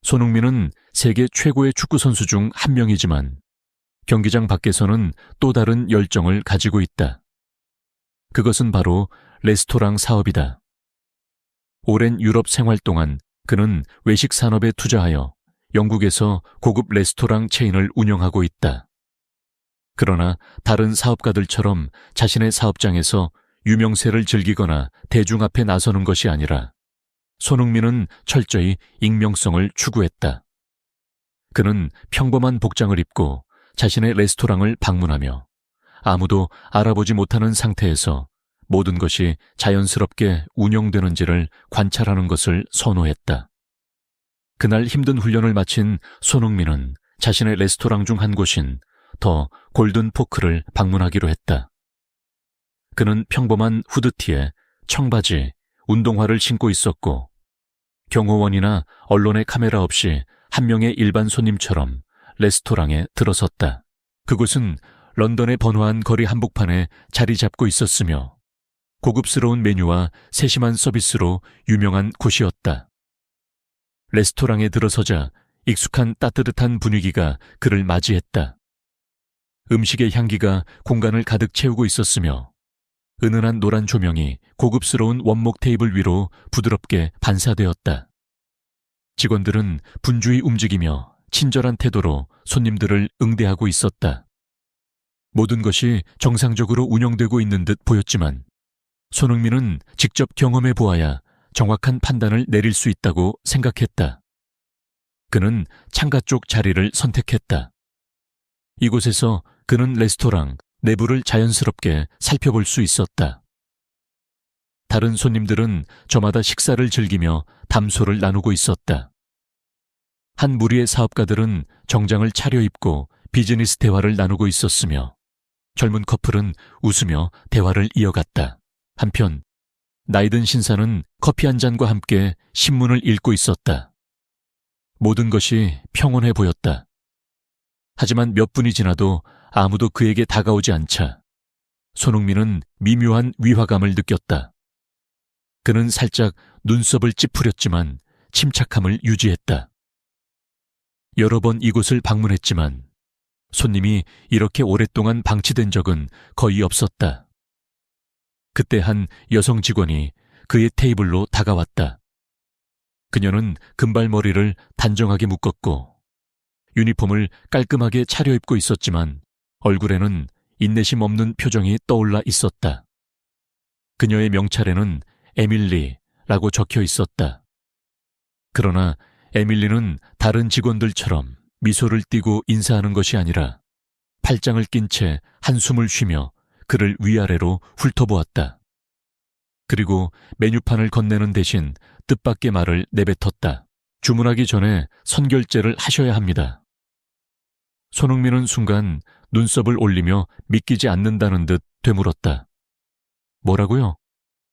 손흥민은 세계 최고의 축구 선수 중 한 명이지만 경기장 밖에서는 또 다른 열정을 가지고 있다. 그것은 바로 레스토랑 사업이다. 오랜 유럽 생활 동안 그는 외식 산업에 투자하여 영국에서 고급 레스토랑 체인을 운영하고 있다. 그러나 다른 사업가들처럼 자신의 사업장에서 유명세를 즐기거나 대중 앞에 나서는 것이 아니라 손흥민은 철저히 익명성을 추구했다. 그는 평범한 복장을 입고 자신의 레스토랑을 방문하며 아무도 알아보지 못하는 상태에서 모든 것이 자연스럽게 운영되는지를 관찰하는 것을 선호했다. 그날 힘든 훈련을 마친 손흥민은 자신의 레스토랑 중 한 곳인 더 골든 포크를 방문하기로 했다. 그는 평범한 후드티에 청바지, 운동화를 신고 있었고 경호원이나 언론의 카메라 없이 한 명의 일반 손님처럼 레스토랑에 들어섰다. 그곳은 런던의 번화한 거리 한복판에 자리 잡고 있었으며 고급스러운 메뉴와 세심한 서비스로 유명한 곳이었다. 레스토랑에 들어서자 익숙한 따뜻한 분위기가 그를 맞이했다. 음식의 향기가 공간을 가득 채우고 있었으며 은은한 노란 조명이 고급스러운 원목 테이블 위로 부드럽게 반사되었다. 직원들은 분주히 움직이며 친절한 태도로 손님들을 응대하고 있었다. 모든 것이 정상적으로 운영되고 있는 듯 보였지만 손흥민은 직접 경험해 보아야 정확한 판단을 내릴 수 있다고 생각했다. 그는 창가 쪽 자리를 선택했다. 이곳에서 그는 레스토랑 내부를 자연스럽게 살펴볼 수 있었다. 다른 손님들은 저마다 식사를 즐기며 담소를 나누고 있었다. 한 무리의 사업가들은 정장을 차려입고 비즈니스 대화를 나누고 있었으며 젊은 커플은 웃으며 대화를 이어갔다. 한편 나이든 신사는 커피 한 잔과 함께 신문을 읽고 있었다. 모든 것이 평온해 보였다. 하지만 몇 분이 지나도 아무도 그에게 다가오지 않자 손흥민은 미묘한 위화감을 느꼈다. 그는 살짝 눈썹을 찌푸렸지만 침착함을 유지했다. 여러 번 이곳을 방문했지만 손님이 이렇게 오랫동안 방치된 적은 거의 없었다. 그때 한 여성 직원이 그의 테이블로 다가왔다. 그녀는 금발머리를 단정하게 묶었고 유니폼을 깔끔하게 차려입고 있었지만 얼굴에는 인내심 없는 표정이 떠올라 있었다. 그녀의 명찰에는 에밀리라고 적혀 있었다. 그러나 에밀리는 다른 직원들처럼 미소를 띠고 인사하는 것이 아니라 팔짱을 낀 채 한숨을 쉬며 그를 위아래로 훑어보았다. 그리고 메뉴판을 건네는 대신 뜻밖의 말을 내뱉었다. 주문하기 전에 선결제를 하셔야 합니다. 손흥민은 순간 눈썹을 올리며 믿기지 않는다는 듯 되물었다. 뭐라고요?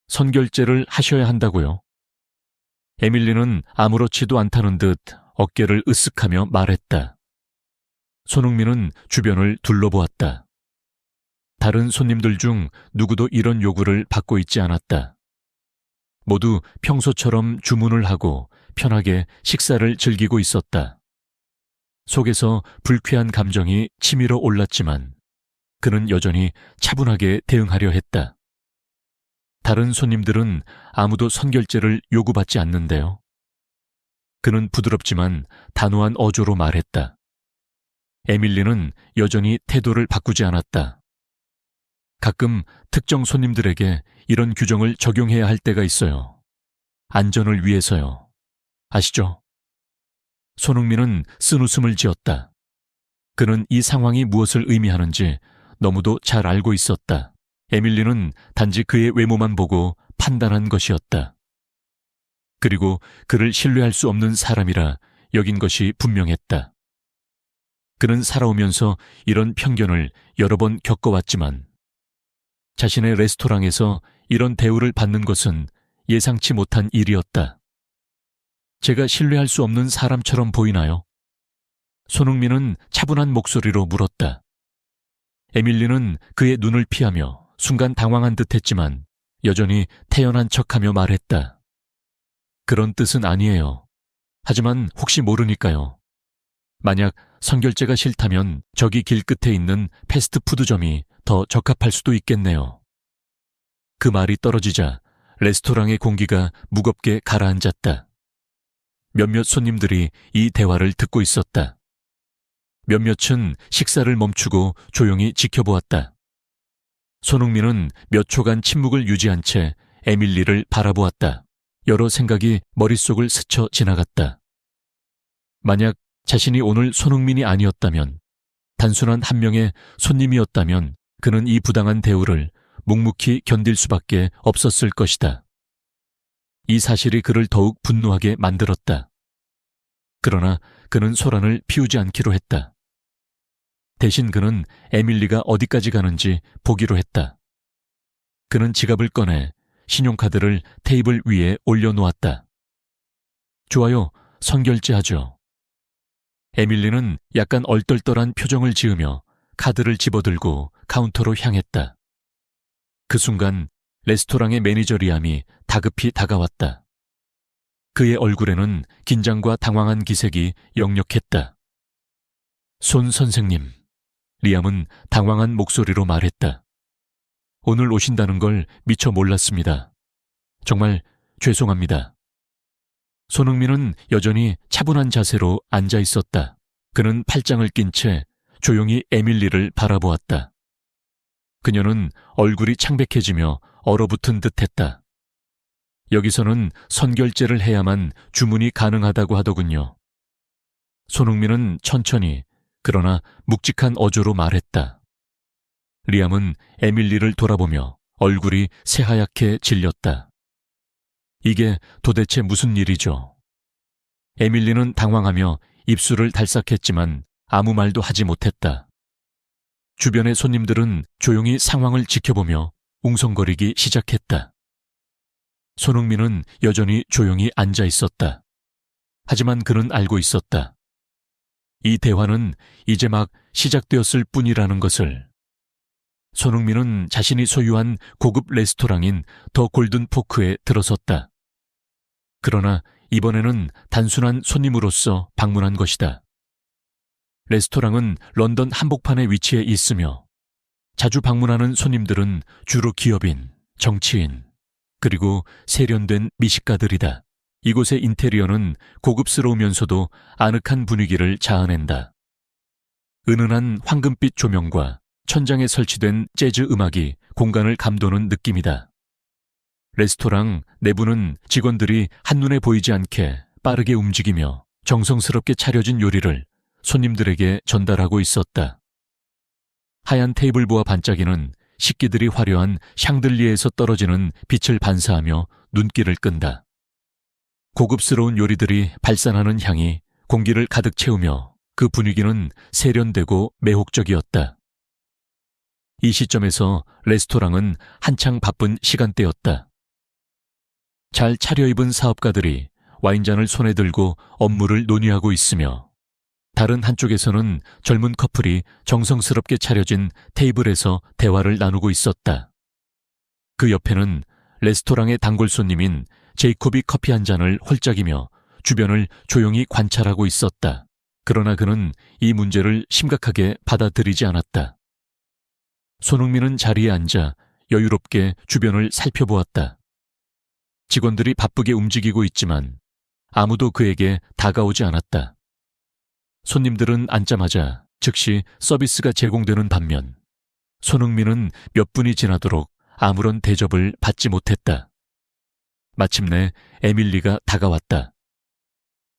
선결제를 하셔야 한다고요? 에밀리는 아무렇지도 않다는 듯 어깨를 으쓱하며 말했다. 손흥민은 주변을 둘러보았다. 다른 손님들 중 누구도 이런 요구를 받고 있지 않았다. 모두 평소처럼 주문을 하고 편하게 식사를 즐기고 있었다. 속에서 불쾌한 감정이 치밀어 올랐지만 그는 여전히 차분하게 대응하려 했다. 다른 손님들은 아무도 선결제를 요구받지 않는데요. 그는 부드럽지만 단호한 어조로 말했다. 에밀리는 여전히 태도를 바꾸지 않았다. 가끔 특정 손님들에게 이런 규정을 적용해야 할 때가 있어요. 안전을 위해서요. 아시죠? 손흥민은 쓴웃음을 지었다. 그는 이 상황이 무엇을 의미하는지 너무도 잘 알고 있었다. 에밀리는 단지 그의 외모만 보고 판단한 것이었다. 그리고 그를 신뢰할 수 없는 사람이라 여긴 것이 분명했다. 그는 살아오면서 이런 편견을 여러 번 겪어왔지만 자신의 레스토랑에서 이런 대우를 받는 것은 예상치 못한 일이었다. 제가 신뢰할 수 없는 사람처럼 보이나요? 손흥민은 차분한 목소리로 물었다. 에밀리는 그의 눈을 피하며 순간 당황한 듯했지만 여전히 태연한 척하며 말했다. 그런 뜻은 아니에요. 하지만 혹시 모르니까요. 만약 선결제가 싫다면 저기 길 끝에 있는 패스트푸드점이 더 적합할 수도 있겠네요. 그 말이 떨어지자 레스토랑의 공기가 무겁게 가라앉았다. 몇몇 손님들이 이 대화를 듣고 있었다. 몇몇은 식사를 멈추고 조용히 지켜보았다. 손흥민은 몇 초간 침묵을 유지한 채 에밀리를 바라보았다. 여러 생각이 머릿속을 스쳐 지나갔다. 만약 자신이 오늘 손흥민이 아니었다면, 단순한 한 명의 손님이었다면 그는 이 부당한 대우를 묵묵히 견딜 수밖에 없었을 것이다. 이 사실이 그를 더욱 분노하게 만들었다. 그러나 그는 소란을 피우지 않기로 했다. 대신 그는 에밀리가 어디까지 가는지 보기로 했다. 그는 지갑을 꺼내 신용카드를 테이블 위에 올려놓았다. 좋아요, 선결제하죠. 에밀리는 약간 얼떨떨한 표정을 지으며 카드를 집어들고 카운터로 향했다. 그 순간 레스토랑의 매니저 리암이 다급히 다가왔다. 그의 얼굴에는 긴장과 당황한 기색이 역력했다. 손 선생님, 리암은 당황한 목소리로 말했다. 오늘 오신다는 걸 미처 몰랐습니다. 정말 죄송합니다. 손흥민은 여전히 차분한 자세로 앉아 있었다. 그는 팔짱을 낀 채 조용히 에밀리를 바라보았다. 그녀는 얼굴이 창백해지며 얼어붙은 듯했다. 여기서는 선결제를 해야만 주문이 가능하다고 하더군요. 손흥민은 천천히 그러나 묵직한 어조로 말했다. 리암은 에밀리를 돌아보며 얼굴이 새하얗게 질렸다. 이게 도대체 무슨 일이죠? 에밀리는 당황하며 입술을 달싹했지만 아무 말도 하지 못했다. 주변의 손님들은 조용히 상황을 지켜보며 웅성거리기 시작했다. 손흥민은 여전히 조용히 앉아 있었다. 하지만 그는 알고 있었다. 이 대화는 이제 막 시작되었을 뿐이라는 것을. 손흥민은 자신이 소유한 고급 레스토랑인 더 골든 포크에 들어섰다. 그러나 이번에는 단순한 손님으로서 방문한 것이다. 레스토랑은 런던 한복판에 위치해 있으며 자주 방문하는 손님들은 주로 기업인, 정치인, 그리고 세련된 미식가들이다. 이곳의 인테리어는 고급스러우면서도 아늑한 분위기를 자아낸다. 은은한 황금빛 조명과 천장에 설치된 재즈 음악이 공간을 감도는 느낌이다. 레스토랑 내부는 직원들이 한눈에 보이지 않게 빠르게 움직이며 정성스럽게 차려진 요리를 손님들에게 전달하고 있었다. 하얀 테이블보와 반짝이는 식기들이 화려한 샹들리에에서 떨어지는 빛을 반사하며 눈길을 끈다. 고급스러운 요리들이 발산하는 향이 공기를 가득 채우며 그 분위기는 세련되고 매혹적이었다. 이 시점에서 레스토랑은 한창 바쁜 시간대였다. 잘 차려입은 사업가들이 와인잔을 손에 들고 업무를 논의하고 있으며 다른 한쪽에서는 젊은 커플이 정성스럽게 차려진 테이블에서 대화를 나누고 있었다. 그 옆에는 레스토랑의 단골 손님인 제이콥이 커피 한 잔을 홀짝이며 주변을 조용히 관찰하고 있었다. 그러나 그는 이 문제를 심각하게 받아들이지 않았다. 손흥민은 자리에 앉아 여유롭게 주변을 살펴보았다. 직원들이 바쁘게 움직이고 있지만 아무도 그에게 다가오지 않았다. 손님들은 앉자마자 즉시 서비스가 제공되는 반면 손흥민은 몇 분이 지나도록 아무런 대접을 받지 못했다. 마침내 에밀리가 다가왔다.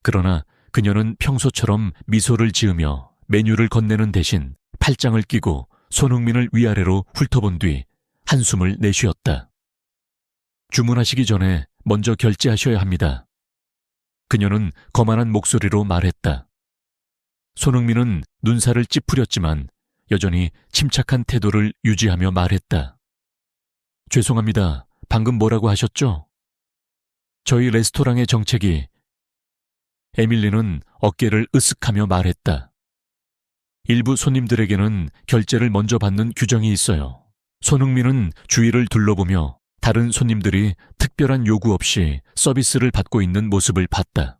그러나 그녀는 평소처럼 미소를 지으며 메뉴를 건네는 대신 팔짱을 끼고 손흥민을 위아래로 훑어본 뒤 한숨을 내쉬었다. 주문하시기 전에 먼저 결제하셔야 합니다. 그녀는 거만한 목소리로 말했다. 손흥민은 눈살을 찌푸렸지만 여전히 침착한 태도를 유지하며 말했다. 죄송합니다. 방금 뭐라고 하셨죠? 저희 레스토랑의 정책이. 에밀리는 어깨를 으쓱하며 말했다. 일부 손님들에게는 결제를 먼저 받는 규정이 있어요. 손흥민은 주위를 둘러보며 다른 손님들이 특별한 요구 없이 서비스를 받고 있는 모습을 봤다.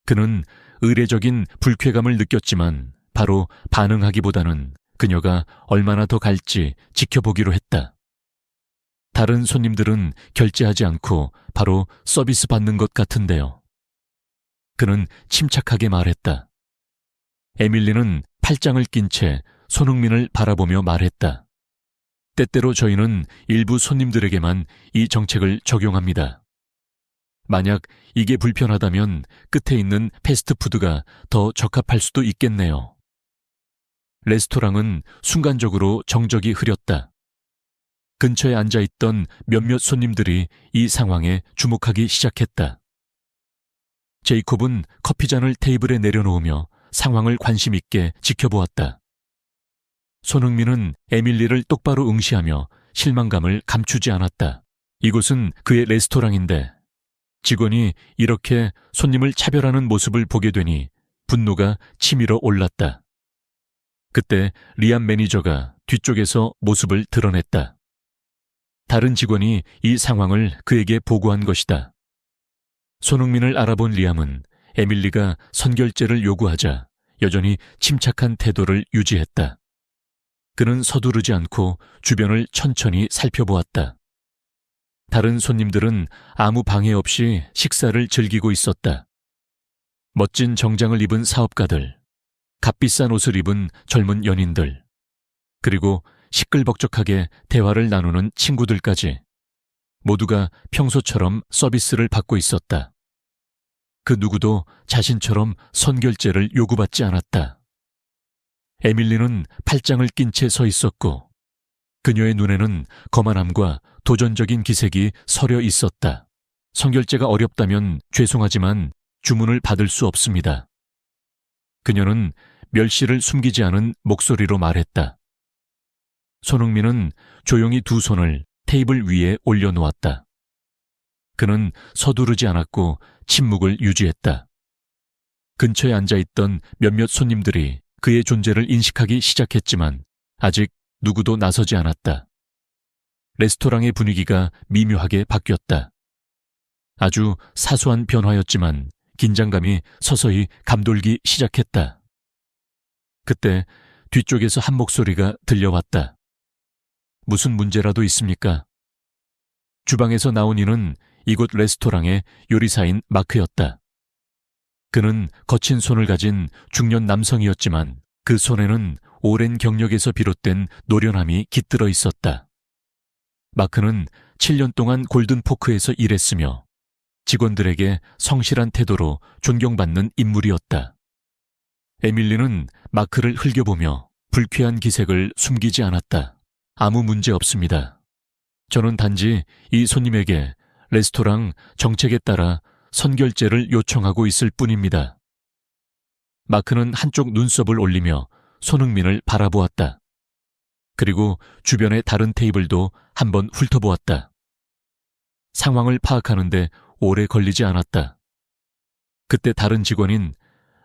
그는 의례적인 불쾌감을 느꼈지만 바로 반응하기보다는 그녀가 얼마나 더 갈지 지켜보기로 했다. 다른 손님들은 결제하지 않고 바로 서비스 받는 것 같은데요. 그는 침착하게 말했다. 에밀리는 팔짱을 낀 채 손흥민을 바라보며 말했다. 때때로 저희는 일부 손님들에게만 이 정책을 적용합니다. 만약 이게 불편하다면 끝에 있는 패스트푸드가 더 적합할 수도 있겠네요. 레스토랑은 순간적으로 정적이 흐렸다. 근처에 앉아있던 몇몇 손님들이 이 상황에 주목하기 시작했다. 제이콥은 커피잔을 테이블에 내려놓으며 상황을 관심 있게 지켜보았다. 손흥민은 에밀리를 똑바로 응시하며 실망감을 감추지 않았다. 이곳은 그의 레스토랑인데 직원이 이렇게 손님을 차별하는 모습을 보게 되니 분노가 치밀어 올랐다. 그때 리암 매니저가 뒤쪽에서 모습을 드러냈다. 다른 직원이 이 상황을 그에게 보고한 것이다. 손흥민을 알아본 리암은 에밀리가 선결제를 요구하자 여전히 침착한 태도를 유지했다. 그는 서두르지 않고 주변을 천천히 살펴보았다. 다른 손님들은 아무 방해 없이 식사를 즐기고 있었다. 멋진 정장을 입은 사업가들, 값비싼 옷을 입은 젊은 연인들, 그리고 시끌벅적하게 대화를 나누는 친구들까지 모두가 평소처럼 서비스를 받고 있었다. 그 누구도 자신처럼 선결제를 요구받지 않았다. 에밀리는 팔짱을 낀 채 서 있었고 그녀의 눈에는 거만함과 도전적인 기색이 서려 있었다. 선결제가 어렵다면 죄송하지만 주문을 받을 수 없습니다. 그녀는 멸시를 숨기지 않은 목소리로 말했다. 손흥민은 조용히 두 손을 테이블 위에 올려놓았다. 그는 서두르지 않았고 침묵을 유지했다. 근처에 앉아있던 몇몇 손님들이 그의 존재를 인식하기 시작했지만 아직 누구도 나서지 않았다. 레스토랑의 분위기가 미묘하게 바뀌었다. 아주 사소한 변화였지만 긴장감이 서서히 감돌기 시작했다. 그때 뒤쪽에서 한 목소리가 들려왔다. 무슨 문제라도 있습니까? 주방에서 나온 이는 이곳 레스토랑의 요리사인 마크였다. 그는 거친 손을 가진 중년 남성이었지만 그 손에는 오랜 경력에서 비롯된 노련함이 깃들어 있었다. 마크는 7년 동안 골든포크에서 일했으며 직원들에게 성실한 태도로 존경받는 인물이었다. 에밀리는 마크를 흘겨보며 불쾌한 기색을 숨기지 않았다. 아무 문제 없습니다. 저는 단지 이 손님에게 레스토랑 정책에 따라 선결제를 요청하고 있을 뿐입니다. 마크는 한쪽 눈썹을 올리며 손흥민을 바라보았다. 그리고 주변의 다른 테이블도 한번 훑어보았다. 상황을 파악하는데 오래 걸리지 않았다. 그때 다른 직원인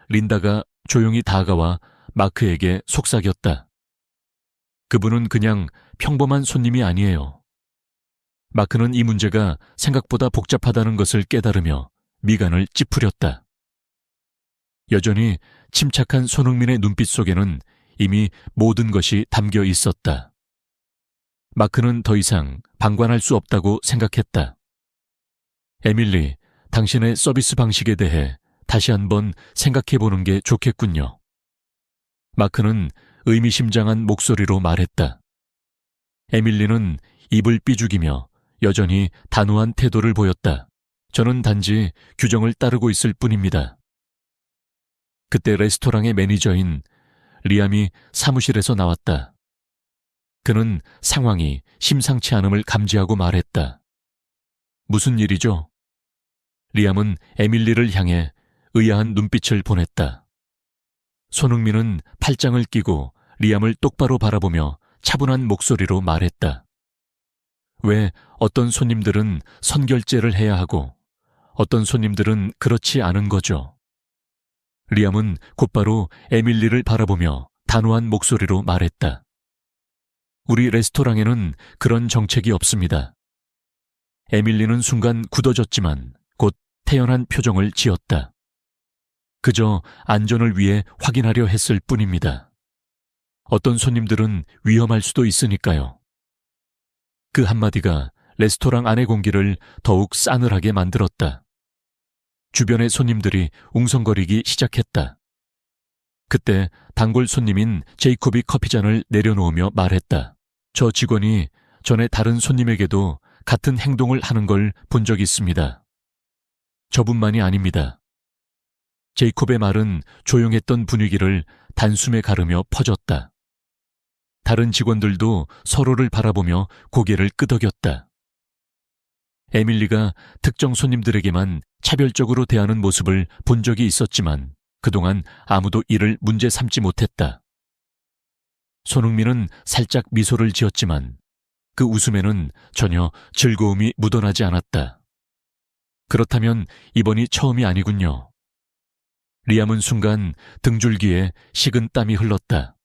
린다가 조용히 다가와 마크에게 속삭였다. 그분은 그냥 평범한 손님이 아니에요. 마크는 이 문제가 생각보다 복잡하다는 것을 깨달으며 미간을 찌푸렸다. 여전히 침착한 손흥민의 눈빛 속에는 이미 모든 것이 담겨 있었다. 마크는 더 이상 방관할 수 없다고 생각했다. 에밀리, 당신의 서비스 방식에 대해 다시 한번 생각해보는 게 좋겠군요. 마크는 의미심장한 목소리로 말했다. 에밀리는 입을 삐죽이며 여전히 단호한 태도를 보였다. 저는 단지 규정을 따르고 있을 뿐입니다. 그때 레스토랑의 매니저인 리암이 사무실에서 나왔다. 그는 상황이 심상치 않음을 감지하고 말했다. 무슨 일이죠? 리암은 에밀리를 향해 의아한 눈빛을 보냈다. 손흥민은 팔짱을 끼고 리암을 똑바로 바라보며 차분한 목소리로 말했다. 왜 어떤 손님들은 선결제를 해야 하고 어떤 손님들은 그렇지 않은 거죠? 리암은 곧바로 에밀리를 바라보며 단호한 목소리로 말했다. 우리 레스토랑에는 그런 정책이 없습니다. 에밀리는 순간 굳어졌지만 곧 태연한 표정을 지었다. 그저 안전을 위해 확인하려 했을 뿐입니다. 어떤 손님들은 위험할 수도 있으니까요. 그 한마디가 레스토랑 안의 공기를 더욱 싸늘하게 만들었다. 주변의 손님들이 웅성거리기 시작했다. 그때 단골 손님인 제이콥이 커피잔을 내려놓으며 말했다. 저 직원이 전에 다른 손님에게도 같은 행동을 하는 걸 본 적이 있습니다. 저뿐만이 아닙니다. 제이콥의 말은 조용했던 분위기를 단숨에 가르며 퍼졌다. 다른 직원들도 서로를 바라보며 고개를 끄덕였다. 에밀리가 특정 손님들에게만 차별적으로 대하는 모습을 본 적이 있었지만 그동안 아무도 이를 문제 삼지 못했다. 손흥민은 살짝 미소를 지었지만 그 웃음에는 전혀 즐거움이 묻어나지 않았다. 그렇다면 이번이 처음이 아니군요. 리암은 순간 등줄기에 식은 땀이 흘렀다.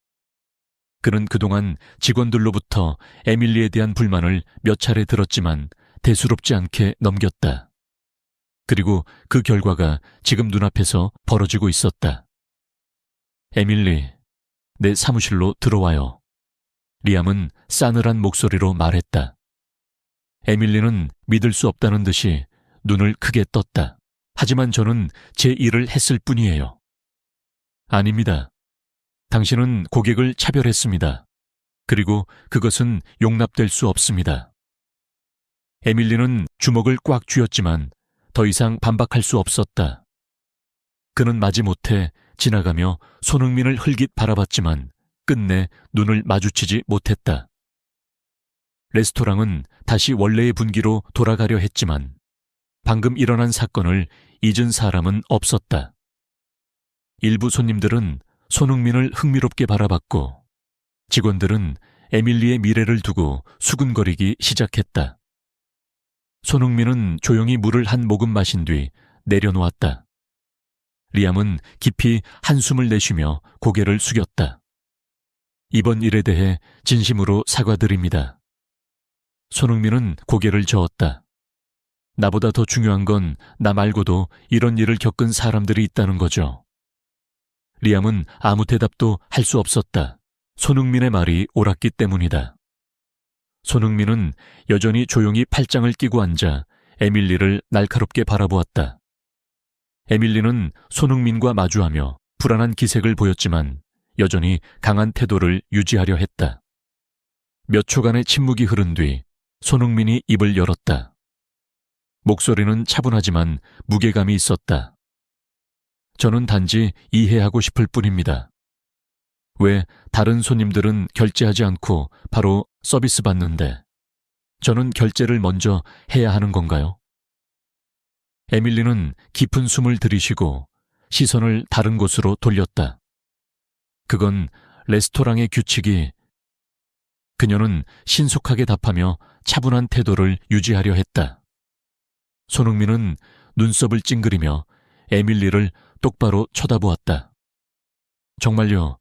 그는 그동안 직원들로부터 에밀리에 대한 불만을 몇 차례 들었지만 대수롭지 않게 넘겼다. 그리고 그 결과가 지금 눈앞에서 벌어지고 있었다. 에밀리, 내 사무실로 들어와요. 리암은 싸늘한 목소리로 말했다. 에밀리는 믿을 수 없다는 듯이 눈을 크게 떴다. 하지만 저는 제 일을 했을 뿐이에요. 아닙니다. 당신은 고객을 차별했습니다. 그리고 그것은 용납될 수 없습니다. 에밀리는 주먹을 꽉 쥐었지만 더 이상 반박할 수 없었다. 그는 마지못해 지나가며 손흥민을 흘깃 바라봤지만 끝내 눈을 마주치지 못했다. 레스토랑은 다시 원래의 분위기로 돌아가려 했지만 방금 일어난 사건을 잊은 사람은 없었다. 일부 손님들은 손흥민을 흥미롭게 바라봤고 직원들은 에밀리의 미래를 두고 수근거리기 시작했다. 손흥민은 조용히 물을 한 모금 마신 뒤 내려놓았다. 리암은 깊이 한숨을 내쉬며 고개를 숙였다. 이번 일에 대해 진심으로 사과드립니다. 손흥민은 고개를 저었다. 나보다 더 중요한 건 나 말고도 이런 일을 겪은 사람들이 있다는 거죠. 리암은 아무 대답도 할 수 없었다. 손흥민의 말이 옳았기 때문이다. 손흥민은 여전히 조용히 팔짱을 끼고 앉아 에밀리를 날카롭게 바라보았다. 에밀리는 손흥민과 마주하며 불안한 기색을 보였지만 여전히 강한 태도를 유지하려 했다. 몇 초간의 침묵이 흐른 뒤 손흥민이 입을 열었다. 목소리는 차분하지만 무게감이 있었다. 저는 단지 이해하고 싶을 뿐입니다. 왜 다른 손님들은 결제하지 않고 바로 서비스 받는데 저는 결제를 먼저 해야 하는 건가요? 에밀리는 깊은 숨을 들이쉬고 시선을 다른 곳으로 돌렸다. 그건 레스토랑의 규칙이... 그녀는 신속하게 답하며 차분한 태도를 유지하려 했다. 손흥민은 눈썹을 찡그리며 에밀리를 똑바로 쳐다보았다. 정말요,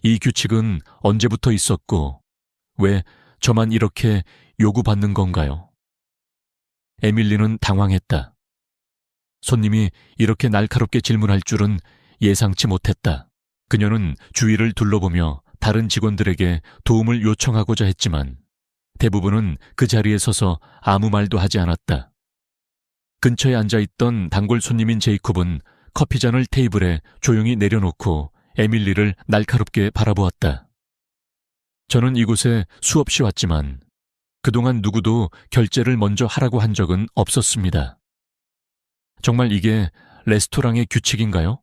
이 규칙은 언제부터 있었고 왜 저만 이렇게 요구받는 건가요? 에밀리는 당황했다. 손님이 이렇게 날카롭게 질문할 줄은 예상치 못했다. 그녀는 주위를 둘러보며 다른 직원들에게 도움을 요청하고자 했지만 대부분은 그 자리에 서서 아무 말도 하지 않았다. 근처에 앉아있던 단골 손님인 제이콥은 커피잔을 테이블에 조용히 내려놓고 에밀리를 날카롭게 바라보았다. 저는 이곳에 수없이 왔지만 그동안 누구도 결제를 먼저 하라고 한 적은 없었습니다. 정말 이게 레스토랑의 규칙인가요?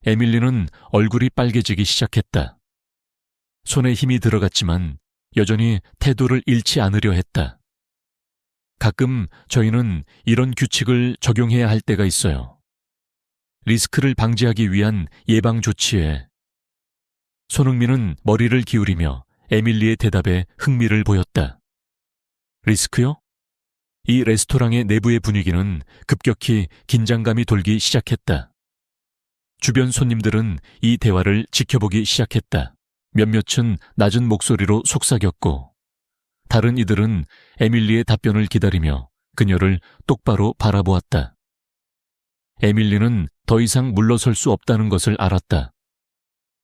에밀리는 얼굴이 빨개지기 시작했다. 손에 힘이 들어갔지만 여전히 태도를 잃지 않으려 했다. 가끔 저희는 이런 규칙을 적용해야 할 때가 있어요. 리스크를 방지하기 위한 예방 조치에. 손흥민은 머리를 기울이며 에밀리의 대답에 흥미를 보였다. 리스크요? 이 레스토랑의 내부의 분위기는 급격히 긴장감이 돌기 시작했다. 주변 손님들은 이 대화를 지켜보기 시작했다. 몇몇은 낮은 목소리로 속삭였고 다른 이들은 에밀리의 답변을 기다리며 그녀를 똑바로 바라보았다. 에밀리는 더 이상 물러설 수 없다는 것을 알았다.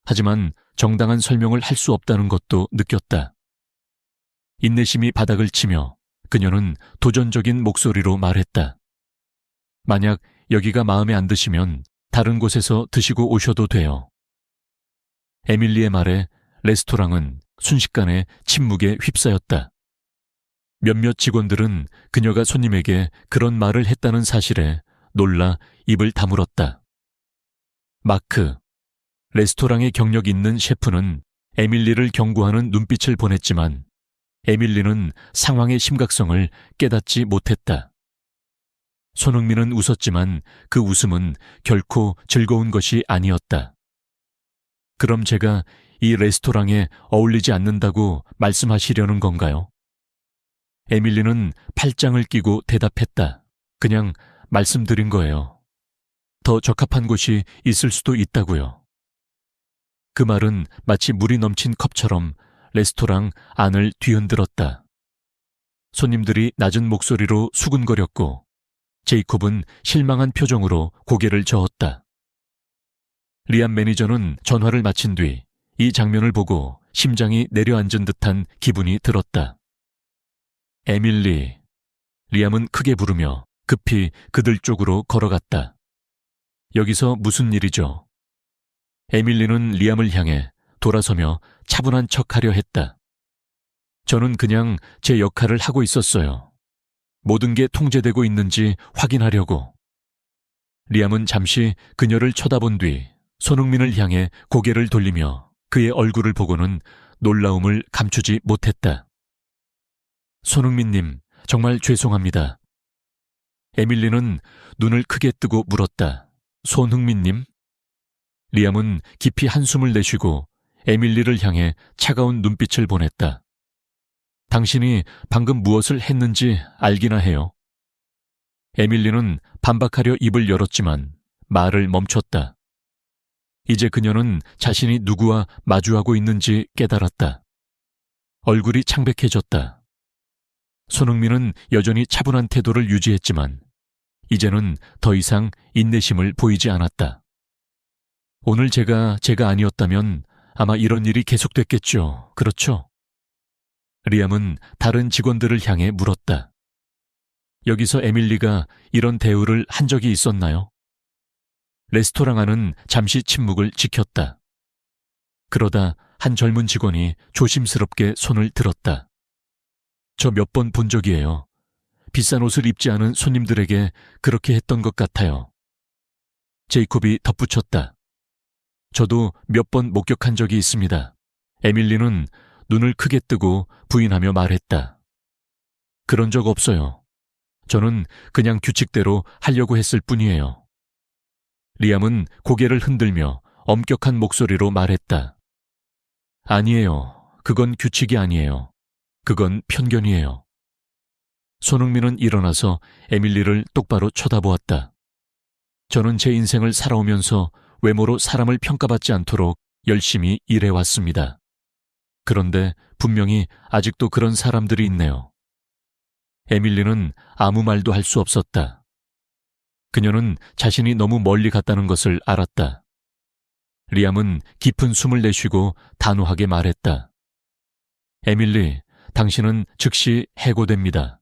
하지만 정당한 설명을 할 수 없다는 것도 느꼈다. 인내심이 바닥을 치며 그녀는 도전적인 목소리로 말했다. 만약 여기가 마음에 안 드시면 다른 곳에서 드시고 오셔도 돼요. 에밀리의 말에 레스토랑은 순식간에 침묵에 휩싸였다. 몇몇 직원들은 그녀가 손님에게 그런 말을 했다는 사실에 놀라 입을 다물었다. 마크, 레스토랑의 경력 있는 셰프는 에밀리를 경고하는 눈빛을 보냈지만 에밀리는 상황의 심각성을 깨닫지 못했다. 손흥민은 웃었지만 그 웃음은 결코 즐거운 것이 아니었다. 그럼 제가 이 레스토랑에 어울리지 않는다고 말씀하시려는 건가요? 에밀리는 팔짱을 끼고 대답했다. 그냥 말씀드린 거예요. 더 적합한 곳이 있을 수도 있다고요. 그 말은 마치 물이 넘친 컵처럼 레스토랑 안을 뒤흔들었다. 손님들이 낮은 목소리로 수군거렸고 제이콥은 실망한 표정으로 고개를 저었다. 리암 매니저는 전화를 마친 뒤 이 장면을 보고 심장이 내려앉은 듯한 기분이 들었다. 에밀리, 리암은 크게 부르며 급히 그들 쪽으로 걸어갔다. 여기서 무슨 일이죠? 에밀리는 리암을 향해 돌아서며 차분한 척하려 했다. 저는 그냥 제 역할을 하고 있었어요. 모든 게 통제되고 있는지 확인하려고. 리암은 잠시 그녀를 쳐다본 뒤 손흥민을 향해 고개를 돌리며 그의 얼굴을 보고는 놀라움을 감추지 못했다. 손흥민님, 정말 죄송합니다. 에밀리는 눈을 크게 뜨고 물었다. 손흥민님? 리암은 깊이 한숨을 내쉬고 에밀리를 향해 차가운 눈빛을 보냈다. 당신이 방금 무엇을 했는지 알기나 해요. 에밀리는 반박하려 입을 열었지만 말을 멈췄다. 이제 그녀는 자신이 누구와 마주하고 있는지 깨달았다. 얼굴이 창백해졌다. 손흥민은 여전히 차분한 태도를 유지했지만 이제는 더 이상 인내심을 보이지 않았다. 오늘 제가 아니었다면 아마 이런 일이 계속됐겠죠. 그렇죠? 리암은 다른 직원들을 향해 물었다. 여기서 에밀리가 이런 대우를 한 적이 있었나요? 레스토랑 안은 잠시 침묵을 지켰다. 그러다 한 젊은 직원이 조심스럽게 손을 들었다. 저 몇 번 본 적이에요. 비싼 옷을 입지 않은 손님들에게 그렇게 했던 것 같아요. 제이콥이 덧붙였다. 저도 몇 번 목격한 적이 있습니다. 에밀리는 눈을 크게 뜨고 부인하며 말했다. 그런 적 없어요. 저는 그냥 규칙대로 하려고 했을 뿐이에요. 리암은 고개를 흔들며 엄격한 목소리로 말했다. 아니에요. 그건 규칙이 아니에요. 그건 편견이에요. 손흥민은 일어나서 에밀리를 똑바로 쳐다보았다. 저는 제 인생을 살아오면서 외모로 사람을 평가받지 않도록 열심히 일해왔습니다. 그런데 분명히 아직도 그런 사람들이 있네요. 에밀리는 아무 말도 할 수 없었다. 그녀는 자신이 너무 멀리 갔다는 것을 알았다. 리암은 깊은 숨을 내쉬고 단호하게 말했다. 에밀리, 당신은 즉시 해고됩니다.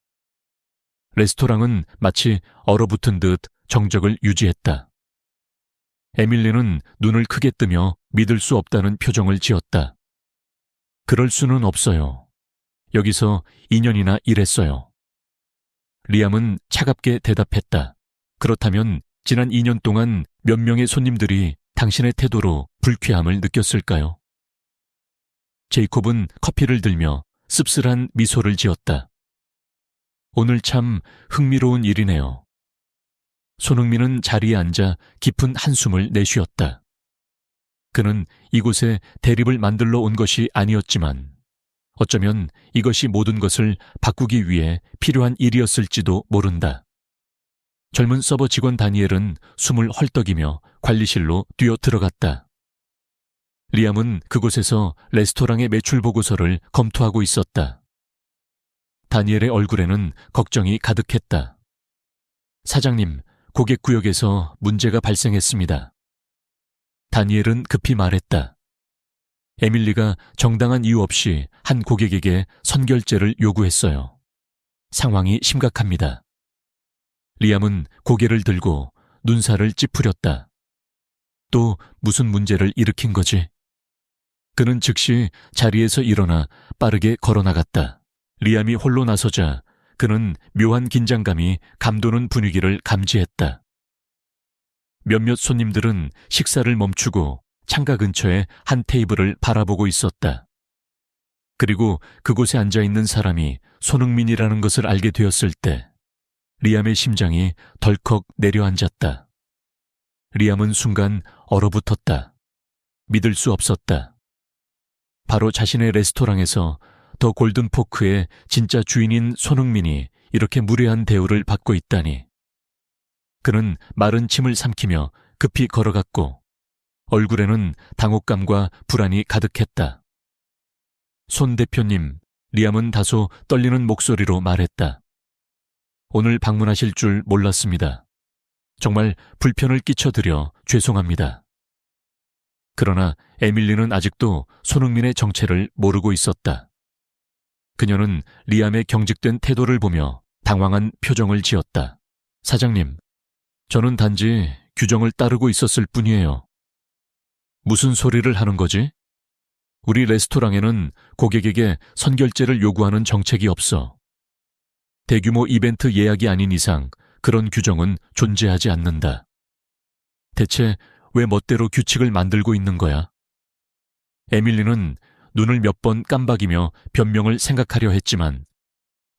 레스토랑은 마치 얼어붙은 듯 정적을 유지했다. 에밀리는 눈을 크게 뜨며 믿을 수 없다는 표정을 지었다. 그럴 수는 없어요. 여기서 2년이나 일했어요. 리암은 차갑게 대답했다. 그렇다면 지난 2년 동안 몇 명의 손님들이 당신의 태도로 불쾌함을 느꼈을까요? 제이콥은 커피를 들며 씁쓸한 미소를 지었다. 오늘 참 흥미로운 일이네요. 손흥민은 자리에 앉아 깊은 한숨을 내쉬었다. 그는 이곳에 대립을 만들러 온 것이 아니었지만 어쩌면 이것이 모든 것을 바꾸기 위해 필요한 일이었을지도 모른다. 젊은 서버 직원 다니엘은 숨을 헐떡이며 관리실로 뛰어 들어갔다. 리암은 그곳에서 레스토랑의 매출 보고서를 검토하고 있었다. 다니엘의 얼굴에는 걱정이 가득했다. 사장님, 고객 구역에서 문제가 발생했습니다. 다니엘은 급히 말했다. 에밀리가 정당한 이유 없이 한 고객에게 선결제를 요구했어요. 상황이 심각합니다. 리암은 고개를 들고 눈살을 찌푸렸다. 또 무슨 문제를 일으킨 거지? 그는 즉시 자리에서 일어나 빠르게 걸어나갔다. 리암이 홀로 나서자 그는 묘한 긴장감이 감도는 분위기를 감지했다. 몇몇 손님들은 식사를 멈추고 창가 근처의 한 테이블을 바라보고 있었다. 그리고 그곳에 앉아있는 사람이 손흥민이라는 것을 알게 되었을 때 리암의 심장이 덜컥 내려앉았다. 리암은 순간 얼어붙었다. 믿을 수 없었다. 바로 자신의 레스토랑에서 더 골든포크의 진짜 주인인 손흥민이 이렇게 무례한 대우를 받고 있다니. 그는 마른 침을 삼키며 급히 걸어갔고 얼굴에는 당혹감과 불안이 가득했다. 손 대표님, 리암은 다소 떨리는 목소리로 말했다. 오늘 방문하실 줄 몰랐습니다. 정말 불편을 끼쳐드려 죄송합니다. 그러나 에밀리는 아직도 손흥민의 정체를 모르고 있었다. 그녀는 리암의 경직된 태도를 보며 당황한 표정을 지었다. 사장님, 저는 단지 규정을 따르고 있었을 뿐이에요. 무슨 소리를 하는 거지? 우리 레스토랑에는 고객에게 선결제를 요구하는 정책이 없어. 대규모 이벤트 예약이 아닌 이상 그런 규정은 존재하지 않는다. 대체 왜 멋대로 규칙을 만들고 있는 거야? 에밀리는 눈을 몇 번 깜박이며 변명을 생각하려 했지만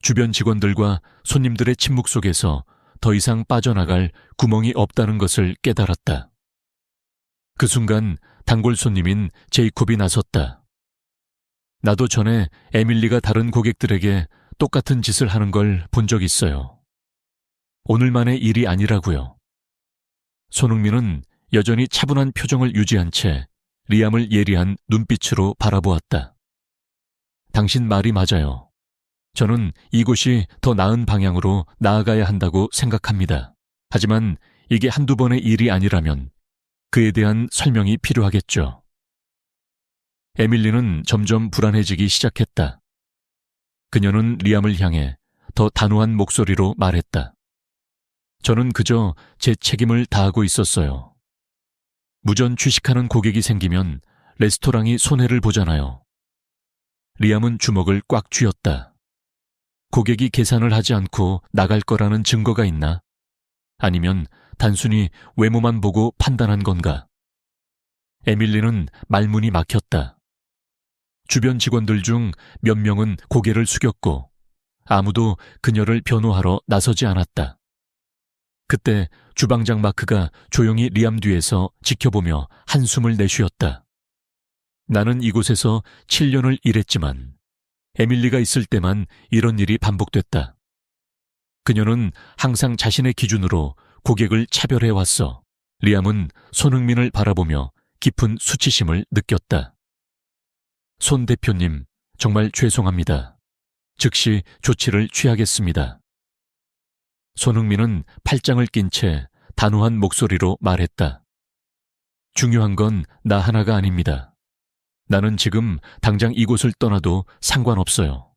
주변 직원들과 손님들의 침묵 속에서 더 이상 빠져나갈 구멍이 없다는 것을 깨달았다. 그 순간 단골 손님인 제이콥이 나섰다. 나도 전에 에밀리가 다른 고객들에게 똑같은 짓을 하는 걸 본 적 있어요. 오늘만의 일이 아니라고요. 손흥민은 여전히 차분한 표정을 유지한 채 리암을 예리한 눈빛으로 바라보았다. 당신 말이 맞아요. 저는 이곳이 더 나은 방향으로 나아가야 한다고 생각합니다. 하지만 이게 한두 번의 일이 아니라면 그에 대한 설명이 필요하겠죠. 에밀리는 점점 불안해지기 시작했다. 그녀는 리암을 향해 더 단호한 목소리로 말했다. 저는 그저 제 책임을 다하고 있었어요. 무전 취식하는 고객이 생기면 레스토랑이 손해를 보잖아요. 리암은 주먹을 꽉 쥐었다. 고객이 계산을 하지 않고 나갈 거라는 증거가 있나? 아니면 단순히 외모만 보고 판단한 건가? 에밀리는 말문이 막혔다. 주변 직원들 중 몇 명은 고개를 숙였고 아무도 그녀를 변호하러 나서지 않았다. 그때 주방장 마크가 조용히 리암 뒤에서 지켜보며 한숨을 내쉬었다. 나는 이곳에서 7년을 일했지만 에밀리가 있을 때만 이런 일이 반복됐다. 그녀는 항상 자신의 기준으로 고객을 차별해왔어. 리암은 손흥민을 바라보며 깊은 수치심을 느꼈다. 손 대표님, 정말 죄송합니다. 즉시 조치를 취하겠습니다. 손흥민은 팔짱을 낀 채 단호한 목소리로 말했다. 중요한 건 나 하나가 아닙니다. 나는 지금 당장 이곳을 떠나도 상관없어요.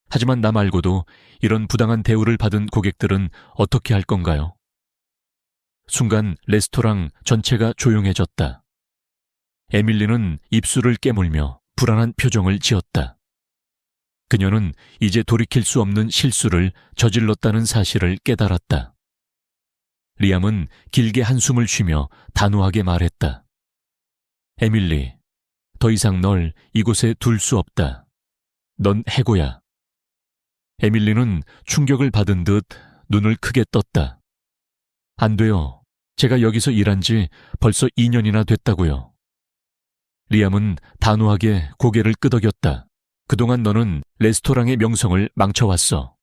하지만 나 말고도 이런 부당한 대우를 받은 고객들은 어떻게 할 건가요? 순간 레스토랑 전체가 조용해졌다. 에밀리는 입술을 깨물며 불안한 표정을 지었다. 그녀는 이제 돌이킬 수 없는 실수를 저질렀다는 사실을 깨달았다. 리암은 길게 한숨을 쉬며 단호하게 말했다. 에밀리, 더 이상 널 이곳에 둘 수 없다. 넌 해고야. 에밀리는 충격을 받은 듯 눈을 크게 떴다. 안 돼요. 제가 여기서 일한 지 벌써 2년이나 됐다고요. 리암은 단호하게 고개를 끄덕였다. 그동안 너는 레스토랑의 명성을 망쳐왔어.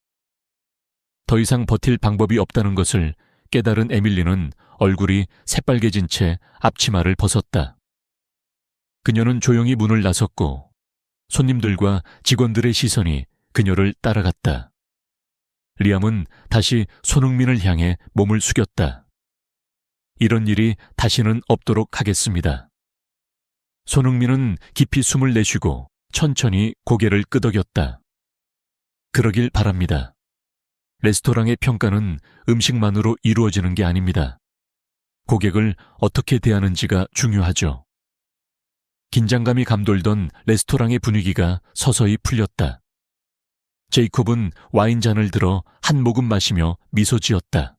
더 이상 버틸 방법이 없다는 것을 깨달은 에밀리는 얼굴이 새빨개진 채 앞치마를 벗었다. 그녀는 조용히 문을 나섰고 손님들과 직원들의 시선이 그녀를 따라갔다. 리암은 다시 손흥민을 향해 몸을 숙였다. 이런 일이 다시는 없도록 하겠습니다. 손흥민은 깊이 숨을 내쉬고 천천히 고개를 끄덕였다. 그러길 바랍니다. 레스토랑의 평가는 음식만으로 이루어지는 게 아닙니다. 고객을 어떻게 대하는지가 중요하죠. 긴장감이 감돌던 레스토랑의 분위기가 서서히 풀렸다. 제이콥은 와인잔을 들어 한 모금 마시며 미소 지었다.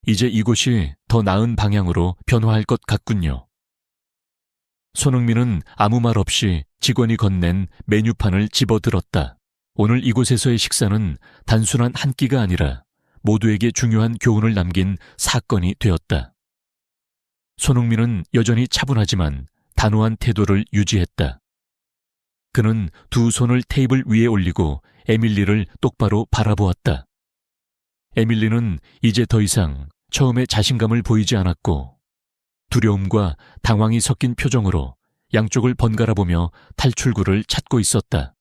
이제 이곳이 더 나은 방향으로 변화할 것 같군요. 손흥민은 아무 말 없이 직원이 건넨 메뉴판을 집어들었다. 오늘 이곳에서의 식사는 단순한 한 끼가 아니라 모두에게 중요한 교훈을 남긴 사건이 되었다. 손흥민은 여전히 차분하지만 단호한 태도를 유지했다. 그는 두 손을 테이블 위에 올리고 에밀리를 똑바로 바라보았다. 에밀리는 이제 더 이상 처음에 자신감을 보이지 않았고 두려움과 당황이 섞인 표정으로 양쪽을 번갈아 보며 탈출구를 찾고 있었다.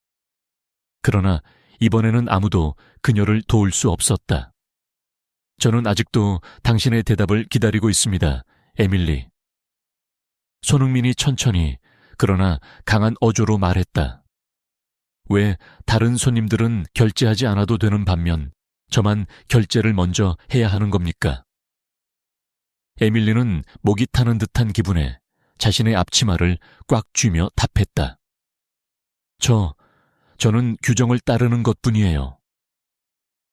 그러나 이번에는 아무도 그녀를 도울 수 없었다. 저는 아직도 당신의 대답을 기다리고 있습니다, 에밀리. 손흥민이 천천히 그러나 강한 어조로 말했다. 왜 다른 손님들은 결제하지 않아도 되는 반면 저만 결제를 먼저 해야 하는 겁니까? 에밀리는 목이 타는 듯한 기분에 자신의 앞치마를 꽉 쥐며 답했다. 저는 규정을 따르는 것뿐이에요.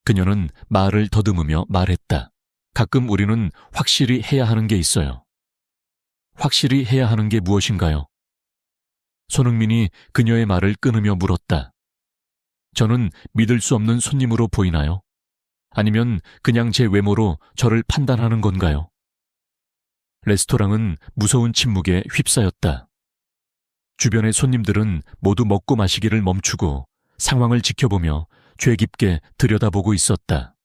그녀는 말을 더듬으며 말했다. 가끔 우리는 확실히 해야 하는 게 있어요. 확실히 해야 하는 게 무엇인가요? 손흥민이 그녀의 말을 끊으며 물었다. 저는 믿을 수 없는 손님으로 보이나요? 아니면 그냥 제 외모로 저를 판단하는 건가요? 레스토랑은 무서운 침묵에 휩싸였다. 주변의 손님들은 모두 먹고 마시기를 멈추고 상황을 지켜보며 죄 깊게 들여다보고 있었다.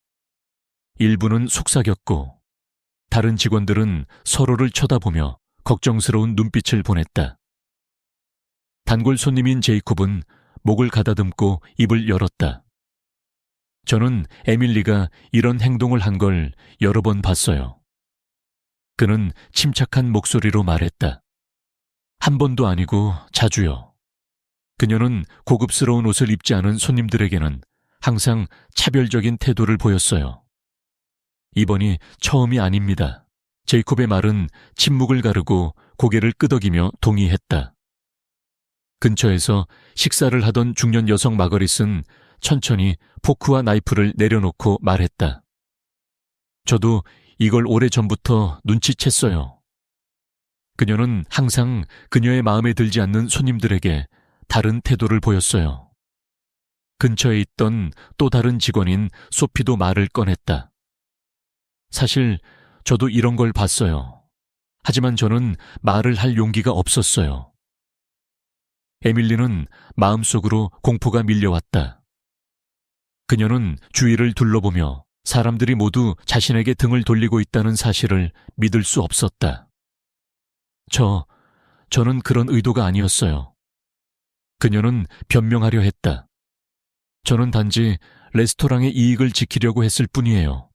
일부는 속삭였고 다른 직원들은 서로를 쳐다보며 걱정스러운 눈빛을 보냈다. 단골 손님인 제이콥은 목을 가다듬고 입을 열었다. 저는 에밀리가 이런 행동을 한 걸 여러 번 봤어요. 그는 침착한 목소리로 말했다. 한 번도 아니고 자주요. 그녀는 고급스러운 옷을 입지 않은 손님들에게는 항상 차별적인 태도를 보였어요. 이번이 처음이 아닙니다. 제이콥의 말은 침묵을 가르고 고개를 끄덕이며 동의했다. 근처에서 식사를 하던 중년 여성 마거릿은 천천히 포크와 나이프를 내려놓고 말했다. 저도 이걸 오래전부터 눈치챘어요. 그녀는 항상 그녀의 마음에 들지 않는 손님들에게 다른 태도를 보였어요. 근처에 있던 또 다른 직원인 소피도 말을 꺼냈다. 사실 저도 이런 걸 봤어요. 하지만 저는 말을 할 용기가 없었어요. 에밀리는 마음속으로 공포가 밀려왔다. 그녀는 주위를 둘러보며 사람들이 모두 자신에게 등을 돌리고 있다는 사실을 믿을 수 없었다. 저는 그런 의도가 아니었어요. 그녀는 변명하려 했다. 저는 단지 레스토랑의 이익을 지키려고 했을 뿐이에요.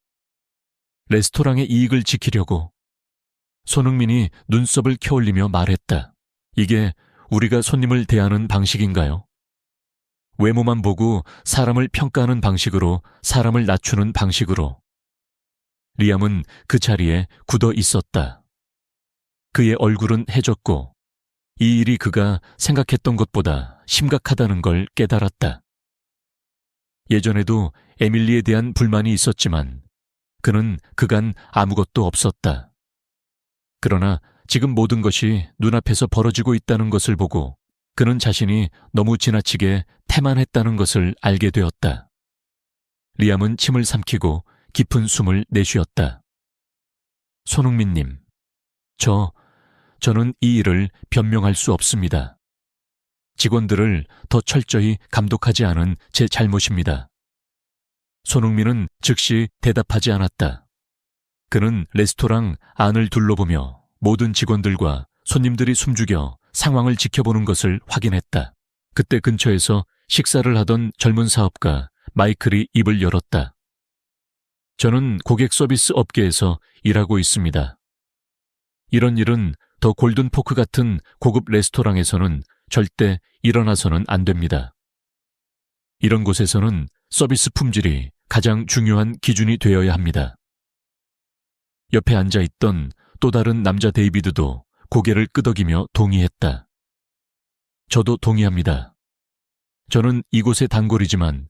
레스토랑의 이익을 지키려고. 손흥민이 눈썹을 켜올리며 말했다. 이게 우리가 손님을 대하는 방식인가요? 외모만 보고 사람을 평가하는 방식으로 사람을 낮추는 방식으로. 리암은 그 자리에 굳어 있었다. 그의 얼굴은 해졌고 이 일이 그가 생각했던 것보다 심각하다는 걸 깨달았다. 예전에도 에밀리에 대한 불만이 있었지만 그는 그간 아무것도 없었다. 그러나 지금 모든 것이 눈앞에서 벌어지고 있다는 것을 보고 그는 자신이 너무 지나치게 태만했다는 것을 알게 되었다. 리암은 침을 삼키고 깊은 숨을 내쉬었다. 손흥민님, 저는 이 일을 변명할 수 없습니다. 직원들을 더 철저히 감독하지 않은 제 잘못입니다. 손흥민은 즉시 대답하지 않았다. 그는 레스토랑 안을 둘러보며 모든 직원들과 손님들이 숨죽여 상황을 지켜보는 것을 확인했다. 그때 근처에서 식사를 하던 젊은 사업가 마이클이 입을 열었다. 저는 고객 서비스 업계에서 일하고 있습니다. 이런 일은 더 골든포크 같은 고급 레스토랑에서는 절대 일어나서는 안 됩니다. 이런 곳에서는 서비스 품질이 가장 중요한 기준이 되어야 합니다. 옆에 앉아있던 또 다른 남자 데이비드도 고개를 끄덕이며 동의했다. 저도 동의합니다. 저는 이곳의 단골이지만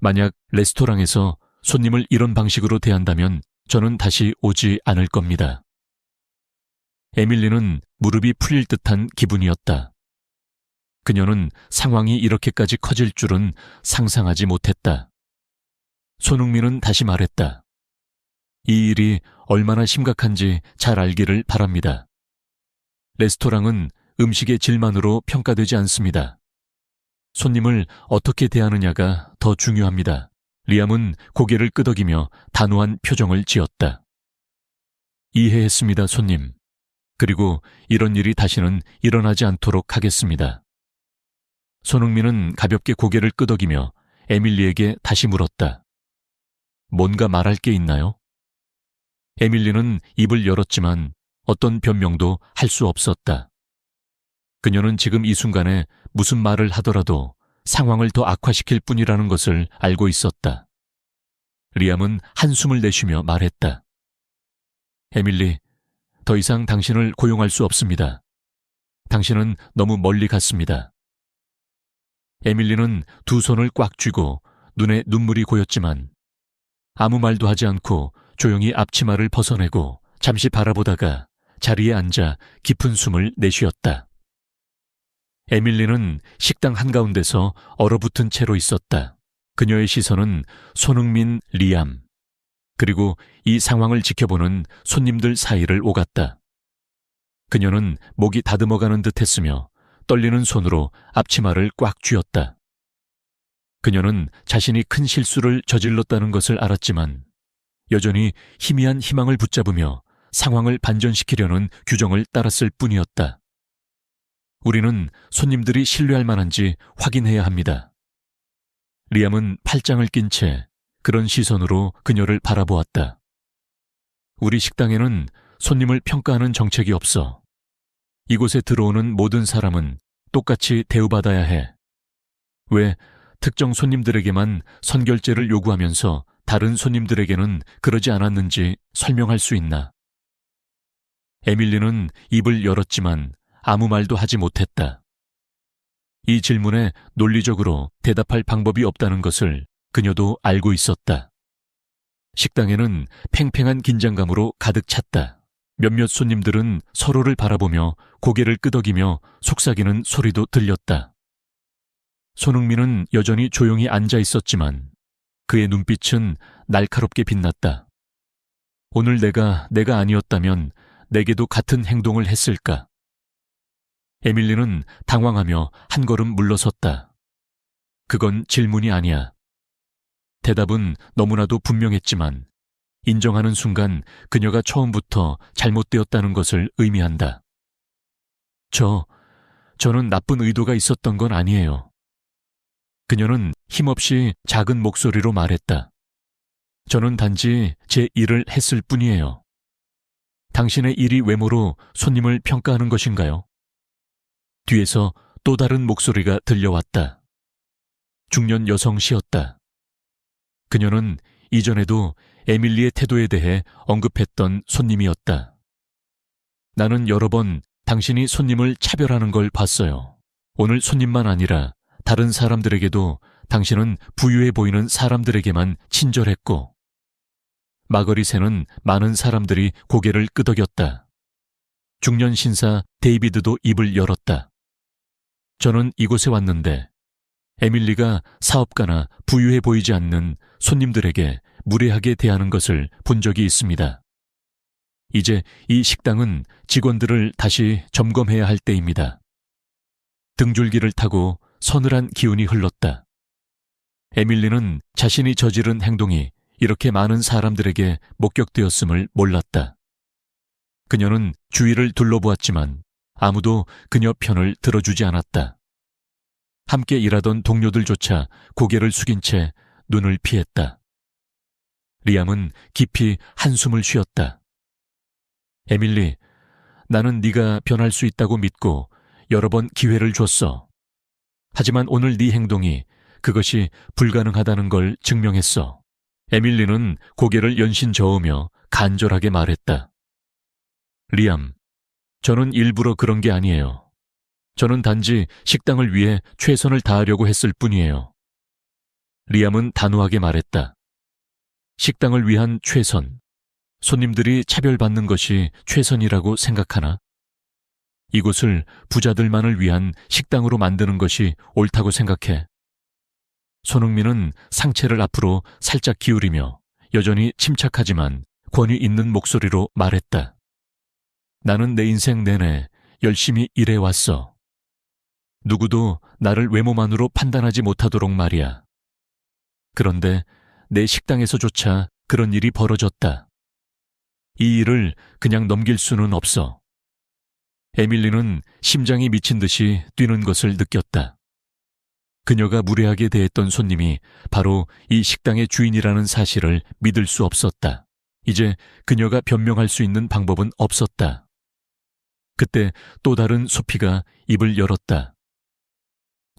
만약 레스토랑에서 손님을 이런 방식으로 대한다면 저는 다시 오지 않을 겁니다. 에밀리는 무릎이 풀릴 듯한 기분이었다. 그녀는 상황이 이렇게까지 커질 줄은 상상하지 못했다. 손흥민은 다시 말했다. 이 일이 얼마나 심각한지 잘 알기를 바랍니다. 레스토랑은 음식의 질만으로 평가되지 않습니다. 손님을 어떻게 대하느냐가 더 중요합니다. 리암은 고개를 끄덕이며 단호한 표정을 지었다. 이해했습니다, 손님. 그리고 이런 일이 다시는 일어나지 않도록 하겠습니다. 손흥민은 가볍게 고개를 끄덕이며 에밀리에게 다시 물었다. 뭔가 말할 게 있나요? 에밀리는 입을 열었지만 어떤 변명도 할 수 없었다. 그녀는 지금 이 순간에 무슨 말을 하더라도 상황을 더 악화시킬 뿐이라는 것을 알고 있었다. 리암은 한숨을 내쉬며 말했다. 에밀리, 더 이상 당신을 고용할 수 없습니다. 당신은 너무 멀리 갔습니다. 에밀리는 두 손을 꽉 쥐고 눈에 눈물이 고였지만 아무 말도 하지 않고 조용히 앞치마를 벗어내고 잠시 바라보다가 자리에 앉아 깊은 숨을 내쉬었다. 에밀리는 식당 한가운데서 얼어붙은 채로 있었다. 그녀의 시선은 손흥민, 리암, 그리고 이 상황을 지켜보는 손님들 사이를 오갔다. 그녀는 목이 다듬어가는 듯 했으며 떨리는 손으로 앞치마를 꽉 쥐었다. 그녀는 자신이 큰 실수를 저질렀다는 것을 알았지만 여전히 희미한 희망을 붙잡으며 상황을 반전시키려는 규정을 따랐을 뿐이었다. 우리는 손님들이 신뢰할 만한지 확인해야 합니다. 리암은 팔짱을 낀 채 그런 시선으로 그녀를 바라보았다. 우리 식당에는 손님을 평가하는 정책이 없어. 이곳에 들어오는 모든 사람은 똑같이 대우받아야 해. 왜 특정 손님들에게만 선결제를 요구하면서 다른 손님들에게는 그러지 않았는지 설명할 수 있나? 에밀리는 입을 열었지만 아무 말도 하지 못했다. 이 질문에 논리적으로 대답할 방법이 없다는 것을 그녀도 알고 있었다. 식당에는 팽팽한 긴장감으로 가득 찼다. 몇몇 손님들은 서로를 바라보며 고개를 끄덕이며 속삭이는 소리도 들렸다. 손흥민은 여전히 조용히 앉아 있었지만 그의 눈빛은 날카롭게 빛났다. 오늘 내가 아니었다면 내게도 같은 행동을 했을까? 에밀리는 당황하며 한 걸음 물러섰다. 그건 질문이 아니야. 대답은 너무나도 분명했지만 인정하는 순간 그녀가 처음부터 잘못되었다는 것을 의미한다. 저는 나쁜 의도가 있었던 건 아니에요. 그녀는 힘없이 작은 목소리로 말했다. 저는 단지 제 일을 했을 뿐이에요. 당신의 일이 외모로 손님을 평가하는 것인가요? 뒤에서 또 다른 목소리가 들려왔다. 중년 여성시였다. 그녀는 이전에도 에밀리의 태도에 대해 언급했던 손님이었다. 나는 여러 번 당신이 손님을 차별하는 걸 봤어요. 오늘 손님만 아니라 다른 사람들에게도 당신은 부유해 보이는 사람들에게만 친절했고, 마거릿에는 많은 사람들이 고개를 끄덕였다. 중년 신사 데이비드도 입을 열었다. 저는 이곳에 왔는데 에밀리가 사업가나 부유해 보이지 않는 손님들에게 무례하게 대하는 것을 본 적이 있습니다. 이제 이 식당은 직원들을 다시 점검해야 할 때입니다. 등줄기를 타고 서늘한 기운이 흘렀다. 에밀리는 자신이 저지른 행동이 이렇게 많은 사람들에게 목격되었음을 몰랐다. 그녀는 주위를 둘러보았지만 아무도 그녀 편을 들어주지 않았다. 함께 일하던 동료들조차 고개를 숙인 채 눈을 피했다. 리암은 깊이 한숨을 쉬었다. 에밀리, 나는 네가 변할 수 있다고 믿고 여러 번 기회를 줬어. 하지만 오늘 네 행동이 그것이 불가능하다는 걸 증명했어. 에밀리는 고개를 연신 저으며 간절하게 말했다. 리암, 저는 일부러 그런 게 아니에요. 저는 단지 식당을 위해 최선을 다하려고 했을 뿐이에요. 리암은 단호하게 말했다. 식당을 위한 최선. 손님들이 차별받는 것이 최선이라고 생각하나? 이곳을 부자들만을 위한 식당으로 만드는 것이 옳다고 생각해. 손흥민은 상체를 앞으로 살짝 기울이며 여전히 침착하지만 권위 있는 목소리로 말했다. 나는 내 인생 내내 열심히 일해왔어. 누구도 나를 외모만으로 판단하지 못하도록 말이야. 그런데 내 식당에서조차 그런 일이 벌어졌다. 이 일을 그냥 넘길 수는 없어. 에밀리는 심장이 미친 듯이 뛰는 것을 느꼈다. 그녀가 무례하게 대했던 손님이 바로 이 식당의 주인이라는 사실을 믿을 수 없었다. 이제 그녀가 변명할 수 있는 방법은 없었다. 그때 또 다른 소피가 입을 열었다.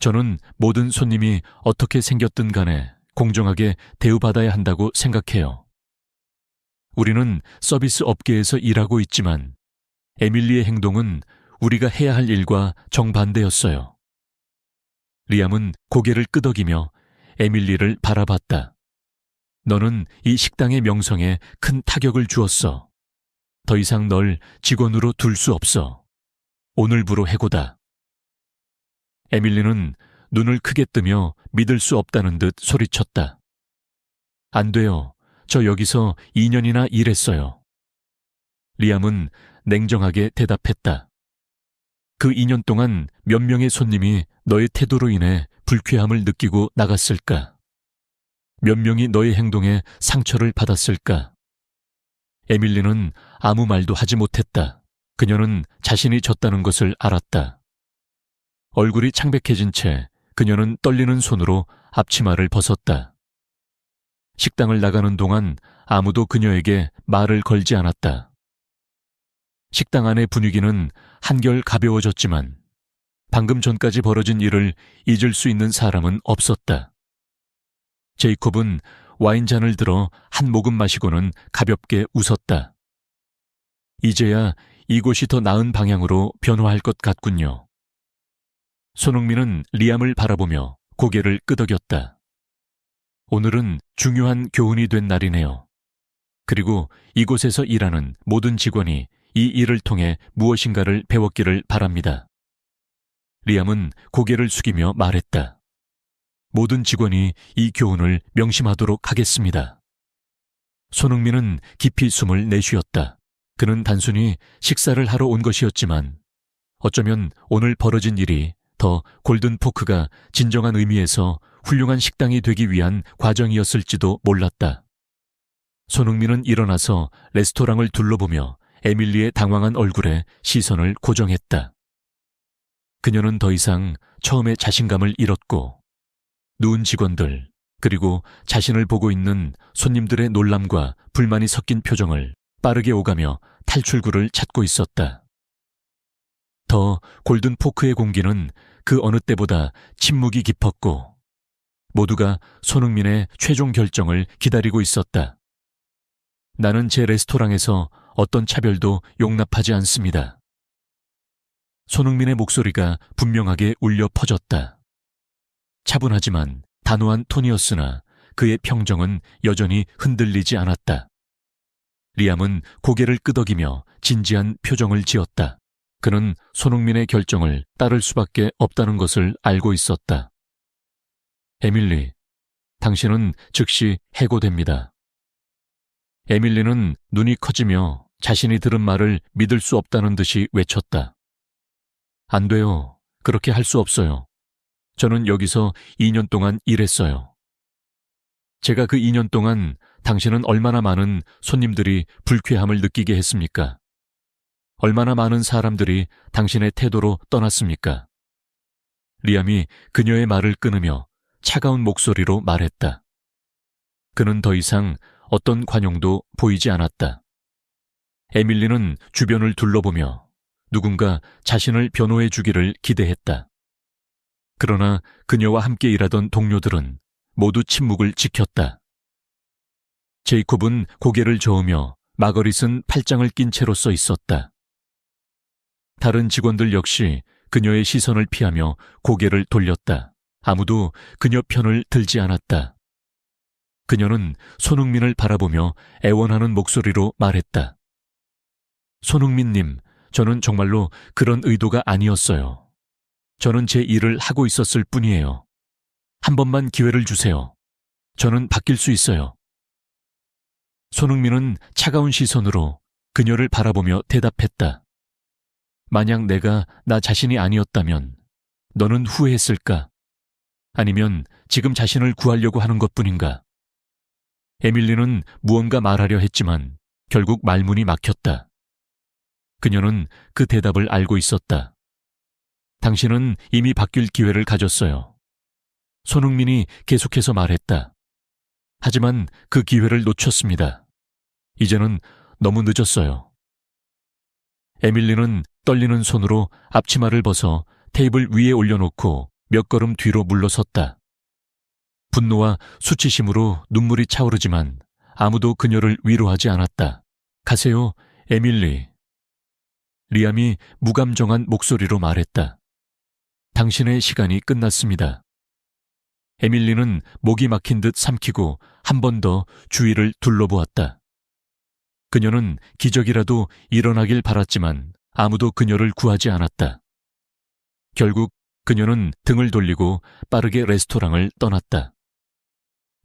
저는 모든 손님이 어떻게 생겼든 간에 공정하게 대우받아야 한다고 생각해요. 우리는 서비스 업계에서 일하고 있지만 에밀리의 행동은 우리가 해야 할 일과 정반대였어요. 리암은 고개를 끄덕이며 에밀리를 바라봤다. 너는 이 식당의 명성에 큰 타격을 주었어. 더 이상 널 직원으로 둘 수 없어. 오늘부로 해고다. 에밀리는 눈을 크게 뜨며 믿을 수 없다는 듯 소리쳤다. 안 돼요. 저 여기서 2년이나 일했어요. 리암은 냉정하게 대답했다. 그 2년 동안 몇 명의 손님이 너의 태도로 인해 불쾌함을 느끼고 나갔을까? 몇 명이 너의 행동에 상처를 받았을까? 에밀리는 아무 말도 하지 못했다. 그녀는 자신이 졌다는 것을 알았다. 얼굴이 창백해진 채 그녀는 떨리는 손으로 앞치마를 벗었다. 식당을 나가는 동안 아무도 그녀에게 말을 걸지 않았다. 식당 안의 분위기는 한결 가벼워졌지만 방금 전까지 벌어진 일을 잊을 수 있는 사람은 없었다. 제이콥은 와인잔을 들어 한 모금 마시고는 가볍게 웃었다. 이제야 이곳이 더 나은 방향으로 변화할 것 같군요. 손흥민은 리암을 바라보며 고개를 끄덕였다. 오늘은 중요한 교훈이 된 날이네요. 그리고 이곳에서 일하는 모든 직원이 이 일을 통해 무엇인가를 배웠기를 바랍니다. 리암은 고개를 숙이며 말했다. 모든 직원이 이 교훈을 명심하도록 하겠습니다. 손흥민은 깊이 숨을 내쉬었다. 그는 단순히 식사를 하러 온 것이었지만 어쩌면 오늘 벌어진 일이 더 골든포크가 진정한 의미에서 훌륭한 식당이 되기 위한 과정이었을지도 몰랐다. 손흥민은 일어나서 레스토랑을 둘러보며 에밀리의 당황한 얼굴에 시선을 고정했다. 그녀는 더 이상 처음에 자신감을 잃었고 누운 직원들 그리고 자신을 보고 있는 손님들의 놀람과 불만이 섞인 표정을 빠르게 오가며 탈출구를 찾고 있었다. 더 골든포크의 공기는 그 어느 때보다 침묵이 깊었고 모두가 손흥민의 최종 결정을 기다리고 있었다. 나는 제 레스토랑에서 어떤 차별도 용납하지 않습니다. 손흥민의 목소리가 분명하게 울려 퍼졌다. 차분하지만 단호한 톤이었으나 그의 평정은 여전히 흔들리지 않았다. 리암은 고개를 끄덕이며 진지한 표정을 지었다. 그는 손흥민의 결정을 따를 수밖에 없다는 것을 알고 있었다. 에밀리, 당신은 즉시 해고됩니다. 에밀리는 눈이 커지며 자신이 들은 말을 믿을 수 없다는 듯이 외쳤다. 안 돼요. 그렇게 할 수 없어요. 저는 여기서 2년 동안 일했어요. 제가 그 2년 동안 당신은 얼마나 많은 손님들이 불쾌함을 느끼게 했습니까? 얼마나 많은 사람들이 당신의 태도로 떠났습니까? 리암이 그녀의 말을 끊으며 차가운 목소리로 말했다. 그는 더 이상 어떤 관용도 보이지 않았다. 에밀리는 주변을 둘러보며 누군가 자신을 변호해 주기를 기대했다. 그러나 그녀와 함께 일하던 동료들은 모두 침묵을 지켰다. 제이콥은 고개를 저으며 마거릿은 팔짱을 낀 채로 서 있었다. 다른 직원들 역시 그녀의 시선을 피하며 고개를 돌렸다. 아무도 그녀 편을 들지 않았다. 그녀는 손흥민을 바라보며 애원하는 목소리로 말했다. 손흥민님, 저는 정말로 그런 의도가 아니었어요. 저는 제 일을 하고 있었을 뿐이에요. 한 번만 기회를 주세요. 저는 바뀔 수 있어요. 손흥민은 차가운 시선으로 그녀를 바라보며 대답했다. 만약 내가 나 자신이 아니었다면 너는 후회했을까? 아니면 지금 자신을 구하려고 하는 것뿐인가? 에밀리는 무언가 말하려 했지만 결국 말문이 막혔다. 그녀는 그 대답을 알고 있었다. 당신은 이미 바뀔 기회를 가졌어요. 손흥민이 계속해서 말했다. 하지만 그 기회를 놓쳤습니다. 이제는 너무 늦었어요. 에밀리는 떨리는 손으로 앞치마를 벗어 테이블 위에 올려놓고 몇 걸음 뒤로 물러섰다. 분노와 수치심으로 눈물이 차오르지만 아무도 그녀를 위로하지 않았다. 가세요, 에밀리. 리암이 무감정한 목소리로 말했다. 당신의 시간이 끝났습니다. 에밀리는 목이 막힌 듯 삼키고 한 번 더 주위를 둘러보았다. 그녀는 기적이라도 일어나길 바랐지만 아무도 그녀를 구하지 않았다. 결국 그녀는 등을 돌리고 빠르게 레스토랑을 떠났다.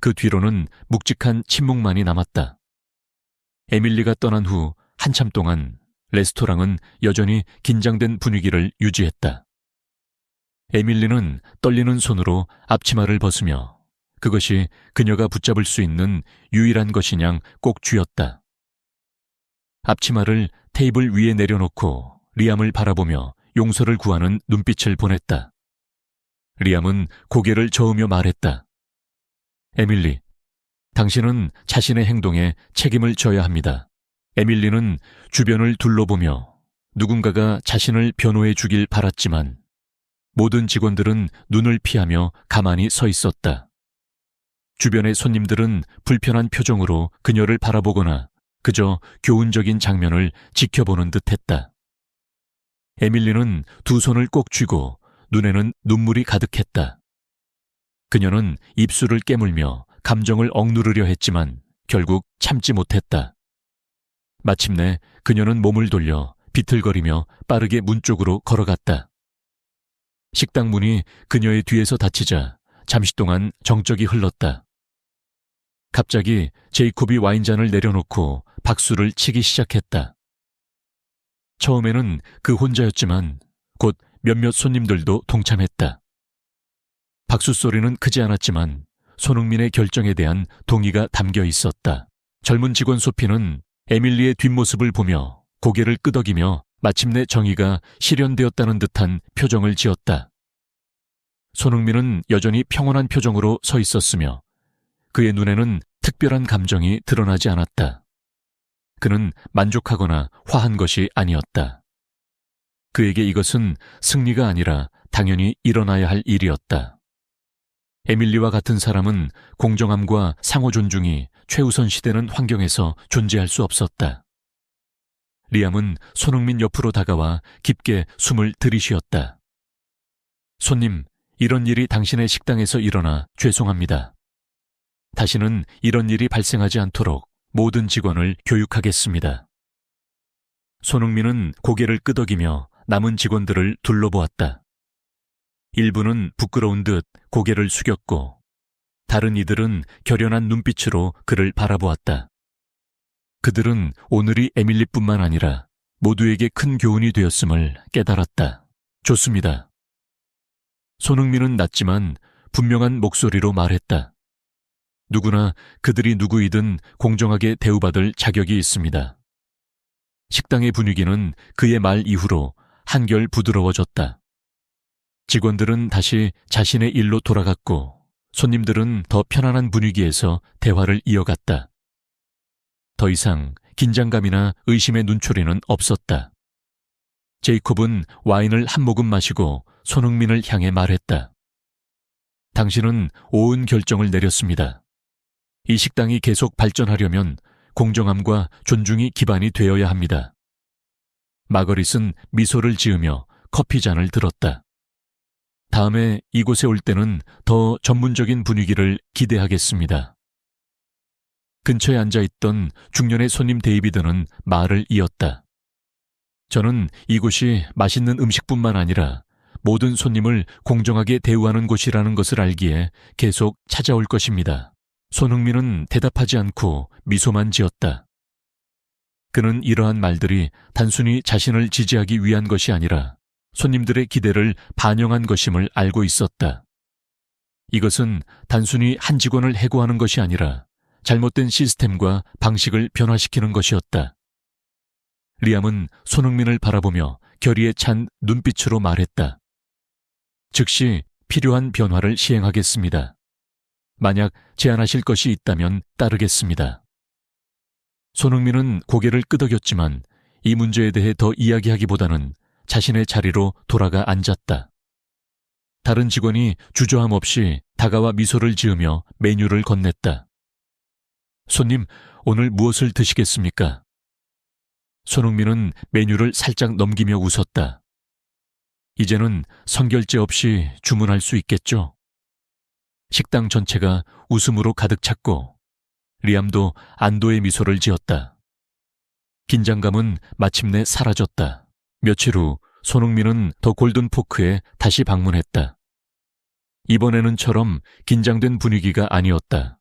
그 뒤로는 묵직한 침묵만이 남았다. 에밀리가 떠난 후 한참 동안 레스토랑은 여전히 긴장된 분위기를 유지했다. 에밀리는 떨리는 손으로 앞치마를 벗으며 그것이 그녀가 붙잡을 수 있는 유일한 것이냥 꼭 쥐었다. 앞치마를 테이블 위에 내려놓고 리암을 바라보며 용서를 구하는 눈빛을 보냈다. 리암은 고개를 저으며 말했다. 에밀리, 당신은 자신의 행동에 책임을 져야 합니다. 에밀리는 주변을 둘러보며 누군가가 자신을 변호해 주길 바랐지만 모든 직원들은 눈을 피하며 가만히 서 있었다. 주변의 손님들은 불편한 표정으로 그녀를 바라보거나 그저 교훈적인 장면을 지켜보는 듯했다. 에밀리는 두 손을 꼭 쥐고 눈에는 눈물이 가득했다. 그녀는 입술을 깨물며 감정을 억누르려 했지만 결국 참지 못했다. 마침내 그녀는 몸을 돌려 비틀거리며 빠르게 문 쪽으로 걸어갔다. 식당 문이 그녀의 뒤에서 닫히자 잠시 동안 정적이 흘렀다. 갑자기 제이콥이 와인잔을 내려놓고 박수를 치기 시작했다. 처음에는 그 혼자였지만 곧 몇몇 손님들도 동참했다. 박수 소리는 크지 않았지만 손흥민의 결정에 대한 동의가 담겨 있었다. 젊은 직원 소피는 에밀리의 뒷모습을 보며 고개를 끄덕이며 마침내 정의가 실현되었다는 듯한 표정을 지었다. 손흥민은 여전히 평온한 표정으로 서 있었으며 그의 눈에는 특별한 감정이 드러나지 않았다. 그는 만족하거나 화한 것이 아니었다. 그에게 이것은 승리가 아니라 당연히 일어나야 할 일이었다. 에밀리와 같은 사람은 공정함과 상호 존중이 최우선 시되는 환경에서 존재할 수 없었다. 리암은 손흥민 옆으로 다가와 깊게 숨을 들이쉬었다. 손님, 이런 일이 당신의 식당에서 일어나 죄송합니다. 다시는 이런 일이 발생하지 않도록 모든 직원을 교육하겠습니다. 손흥민은 고개를 끄덕이며 남은 직원들을 둘러보았다. 일부는 부끄러운 듯 고개를 숙였고 다른 이들은 결연한 눈빛으로 그를 바라보았다. 그들은 오늘이 에밀리뿐만 아니라 모두에게 큰 교훈이 되었음을 깨달았다. 좋습니다. 손흥민은 낮지만 분명한 목소리로 말했다. 누구나 그들이 누구이든 공정하게 대우받을 자격이 있습니다. 식당의 분위기는 그의 말 이후로 한결 부드러워졌다. 직원들은 다시 자신의 일로 돌아갔고 손님들은 더 편안한 분위기에서 대화를 이어갔다. 더 이상 긴장감이나 의심의 눈초리는 없었다. 제이콥은 와인을 한 모금 마시고 손흥민을 향해 말했다. 당신은 옳은 결정을 내렸습니다. 이 식당이 계속 발전하려면 공정함과 존중이 기반이 되어야 합니다. 마거릿은 미소를 지으며 커피잔을 들었다. 다음에 이곳에 올 때는 더 전문적인 분위기를 기대하겠습니다. 근처에 앉아있던 중년의 손님 데이비드는 말을 이었다. 저는 이곳이 맛있는 음식뿐만 아니라 모든 손님을 공정하게 대우하는 곳이라는 것을 알기에 계속 찾아올 것입니다. 손흥민은 대답하지 않고 미소만 지었다. 그는 이러한 말들이 단순히 자신을 지지하기 위한 것이 아니라 손님들의 기대를 반영한 것임을 알고 있었다. 이것은 단순히 한 직원을 해고하는 것이 아니라 잘못된 시스템과 방식을 변화시키는 것이었다. 리암은 손흥민을 바라보며 결의에 찬 눈빛으로 말했다. 즉시 필요한 변화를 시행하겠습니다. 만약 제안하실 것이 있다면 따르겠습니다. 손흥민은 고개를 끄덕였지만 이 문제에 대해 더 이야기하기보다는 자신의 자리로 돌아가 앉았다. 다른 직원이 주저함 없이 다가와 미소를 지으며 메뉴를 건넸다. 손님, 오늘 무엇을 드시겠습니까? 손흥민은 메뉴를 살짝 넘기며 웃었다. 이제는 선결제 없이 주문할 수 있겠죠? 식당 전체가 웃음으로 가득 찼고 리암도 안도의 미소를 지었다. 긴장감은 마침내 사라졌다. 며칠 후 손흥민은 더 골든 포크에 다시 방문했다. 이번에는처럼 긴장된 분위기가 아니었다.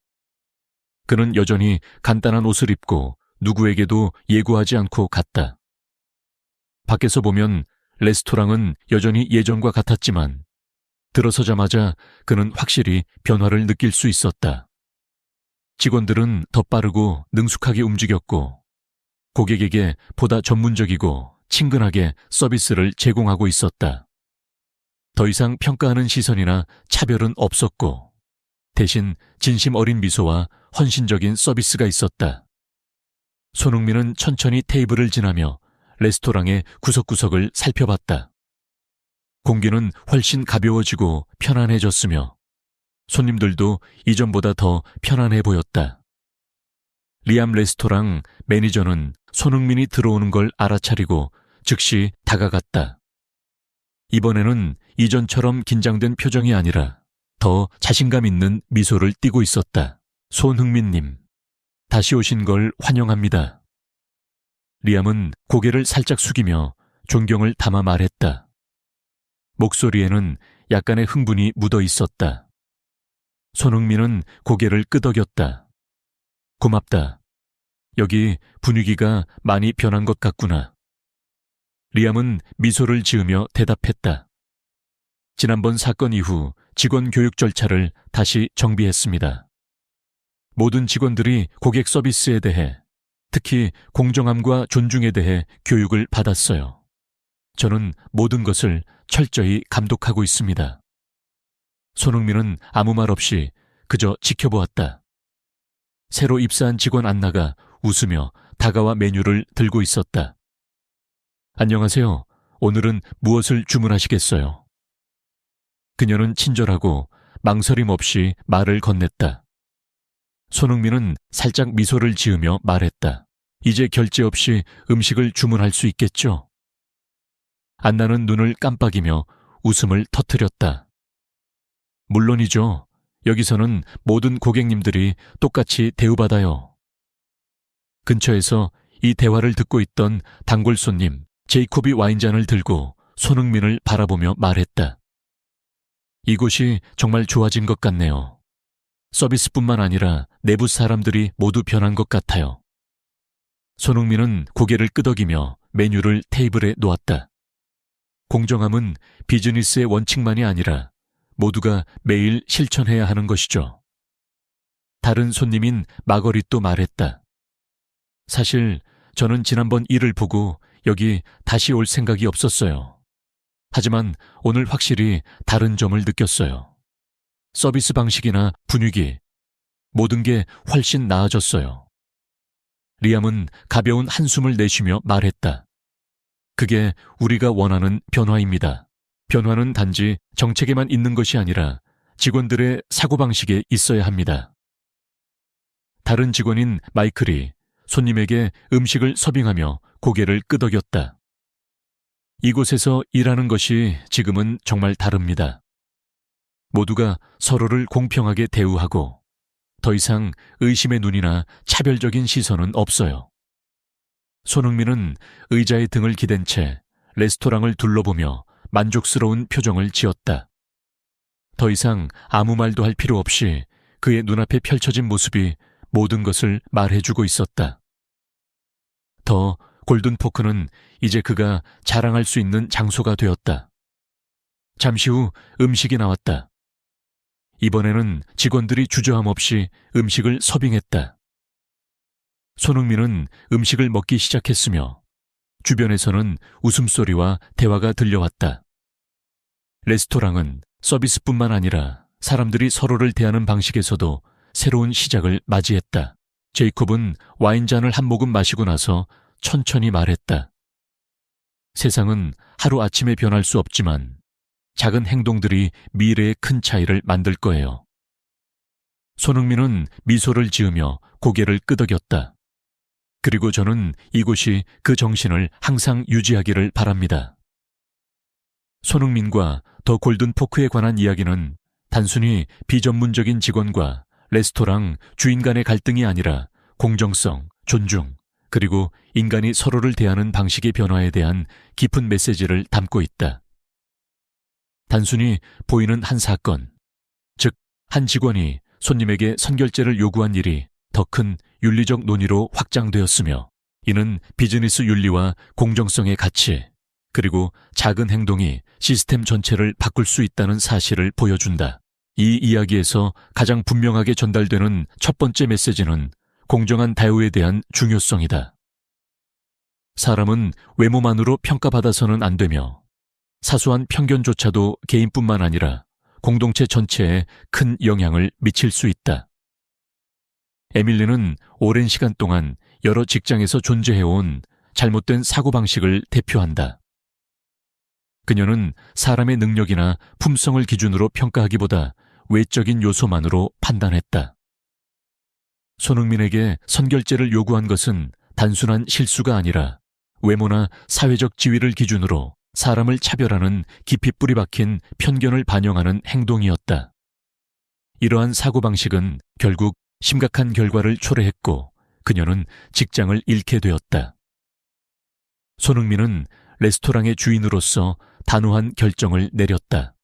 그는 여전히 간단한 옷을 입고 누구에게도 예고하지 않고 갔다. 밖에서 보면 레스토랑은 여전히 예전과 같았지만 들어서자마자 그는 확실히 변화를 느낄 수 있었다. 직원들은 더 빠르고 능숙하게 움직였고 고객에게 보다 전문적이고 친근하게 서비스를 제공하고 있었다. 더 이상 평가하는 시선이나 차별은 없었고 대신 진심 어린 미소와 헌신적인 서비스가 있었다. 손흥민은 천천히 테이블을 지나며 레스토랑의 구석구석을 살펴봤다. 공기는 훨씬 가벼워지고 편안해졌으며 손님들도 이전보다 더 편안해 보였다. 리암 레스토랑 매니저는 손흥민이 들어오는 걸 알아차리고 즉시 다가갔다. 이번에는 이전처럼 긴장된 표정이 아니라 더 자신감 있는 미소를 띠고 있었다. 손흥민님, 다시 오신 걸 환영합니다. 리암은 고개를 살짝 숙이며 존경을 담아 말했다. 목소리에는 약간의 흥분이 묻어 있었다. 손흥민은 고개를 끄덕였다. 고맙다. 여기 분위기가 많이 변한 것 같구나. 리암은 미소를 지으며 대답했다. 지난번 사건 이후 직원 교육 절차를 다시 정비했습니다. 모든 직원들이 고객 서비스에 대해, 특히 공정함과 존중에 대해 교육을 받았어요. 저는 모든 것을 철저히 감독하고 있습니다. 손흥민은 아무 말 없이 그저 지켜보았다. 새로 입사한 직원 안나가 웃으며 다가와 메뉴를 들고 있었다. 안녕하세요. 오늘은 무엇을 주문하시겠어요? 그녀는 친절하고 망설임 없이 말을 건넸다. 손흥민은 살짝 미소를 지으며 말했다. 이제 결제 없이 음식을 주문할 수 있겠죠? 안나는 눈을 깜빡이며 웃음을 터뜨렸다. 물론이죠. 여기서는 모든 고객님들이 똑같이 대우받아요. 근처에서 이 대화를 듣고 있던 단골 손님 제이콥이 와인잔을 들고 손흥민을 바라보며 말했다. 이곳이 정말 좋아진 것 같네요. 서비스뿐만 아니라 내부 사람들이 모두 변한 것 같아요. 손흥민은 고개를 끄덕이며 메뉴를 테이블에 놓았다. 공정함은 비즈니스의 원칙만이 아니라 모두가 매일 실천해야 하는 것이죠. 다른 손님인 마거릿도 말했다. 사실 저는 지난번 일을 보고 여기 다시 올 생각이 없었어요. 하지만 오늘 확실히 다른 점을 느꼈어요. 서비스 방식이나 분위기, 모든 게 훨씬 나아졌어요. 리암은 가벼운 한숨을 내쉬며 말했다. 그게 우리가 원하는 변화입니다. 변화는 단지 정책에만 있는 것이 아니라 직원들의 사고방식에 있어야 합니다. 다른 직원인 마이클이 손님에게 음식을 서빙하며 고개를 끄덕였다. 이곳에서 일하는 것이 지금은 정말 다릅니다. 모두가 서로를 공평하게 대우하고 더 이상 의심의 눈이나 차별적인 시선은 없어요. 손흥민은 의자에 등을 기댄 채 레스토랑을 둘러보며 만족스러운 표정을 지었다. 더 이상 아무 말도 할 필요 없이 그의 눈앞에 펼쳐진 모습이 모든 것을 말해주고 있었다. 더 골든포크는 이제 그가 자랑할 수 있는 장소가 되었다. 잠시 후 음식이 나왔다. 이번에는 직원들이 주저함 없이 음식을 서빙했다. 손흥민은 음식을 먹기 시작했으며 주변에서는 웃음소리와 대화가 들려왔다. 레스토랑은 서비스뿐만 아니라 사람들이 서로를 대하는 방식에서도 새로운 시작을 맞이했다. 제이콥은 와인잔을 한 모금 마시고 나서 천천히 말했다. 세상은 하루아침에 변할 수 없지만 작은 행동들이 미래의 큰 차이를 만들 거예요. 손흥민은 미소를 지으며 고개를 끄덕였다. 그리고 저는 이곳이 그 정신을 항상 유지하기를 바랍니다. 손흥민과 더 골든포크에 관한 이야기는 단순히 비전문적인 직원과 레스토랑 주인 간의 갈등이 아니라 공정성, 존중, 그리고 인간이 서로를 대하는 방식의 변화에 대한 깊은 메시지를 담고 있다. 단순히 보이는 한 사건, 즉 한 직원이 손님에게 선결제를 요구한 일이 더 큰 윤리적 논의로 확장되었으며 이는 비즈니스 윤리와 공정성의 가치, 그리고 작은 행동이 시스템 전체를 바꿀 수 있다는 사실을 보여준다. 이 이야기에서 가장 분명하게 전달되는 첫 번째 메시지는 공정한 대우에 대한 중요성이다. 사람은 외모만으로 평가받아서는 안 되며 사소한 편견조차도 개인뿐만 아니라 공동체 전체에 큰 영향을 미칠 수 있다. 에밀리는 오랜 시간 동안 여러 직장에서 존재해온 잘못된 사고방식을 대표한다. 그녀는 사람의 능력이나 품성을 기준으로 평가하기보다 외적인 요소만으로 판단했다. 손흥민에게 선결제를 요구한 것은 단순한 실수가 아니라 외모나 사회적 지위를 기준으로 사람을 차별하는 깊이 뿌리 박힌 편견을 반영하는 행동이었다. 이러한 사고방식은 결국 심각한 결과를 초래했고 그녀는 직장을 잃게 되었다. 손흥민은 레스토랑의 주인으로서 단호한 결정을 내렸다.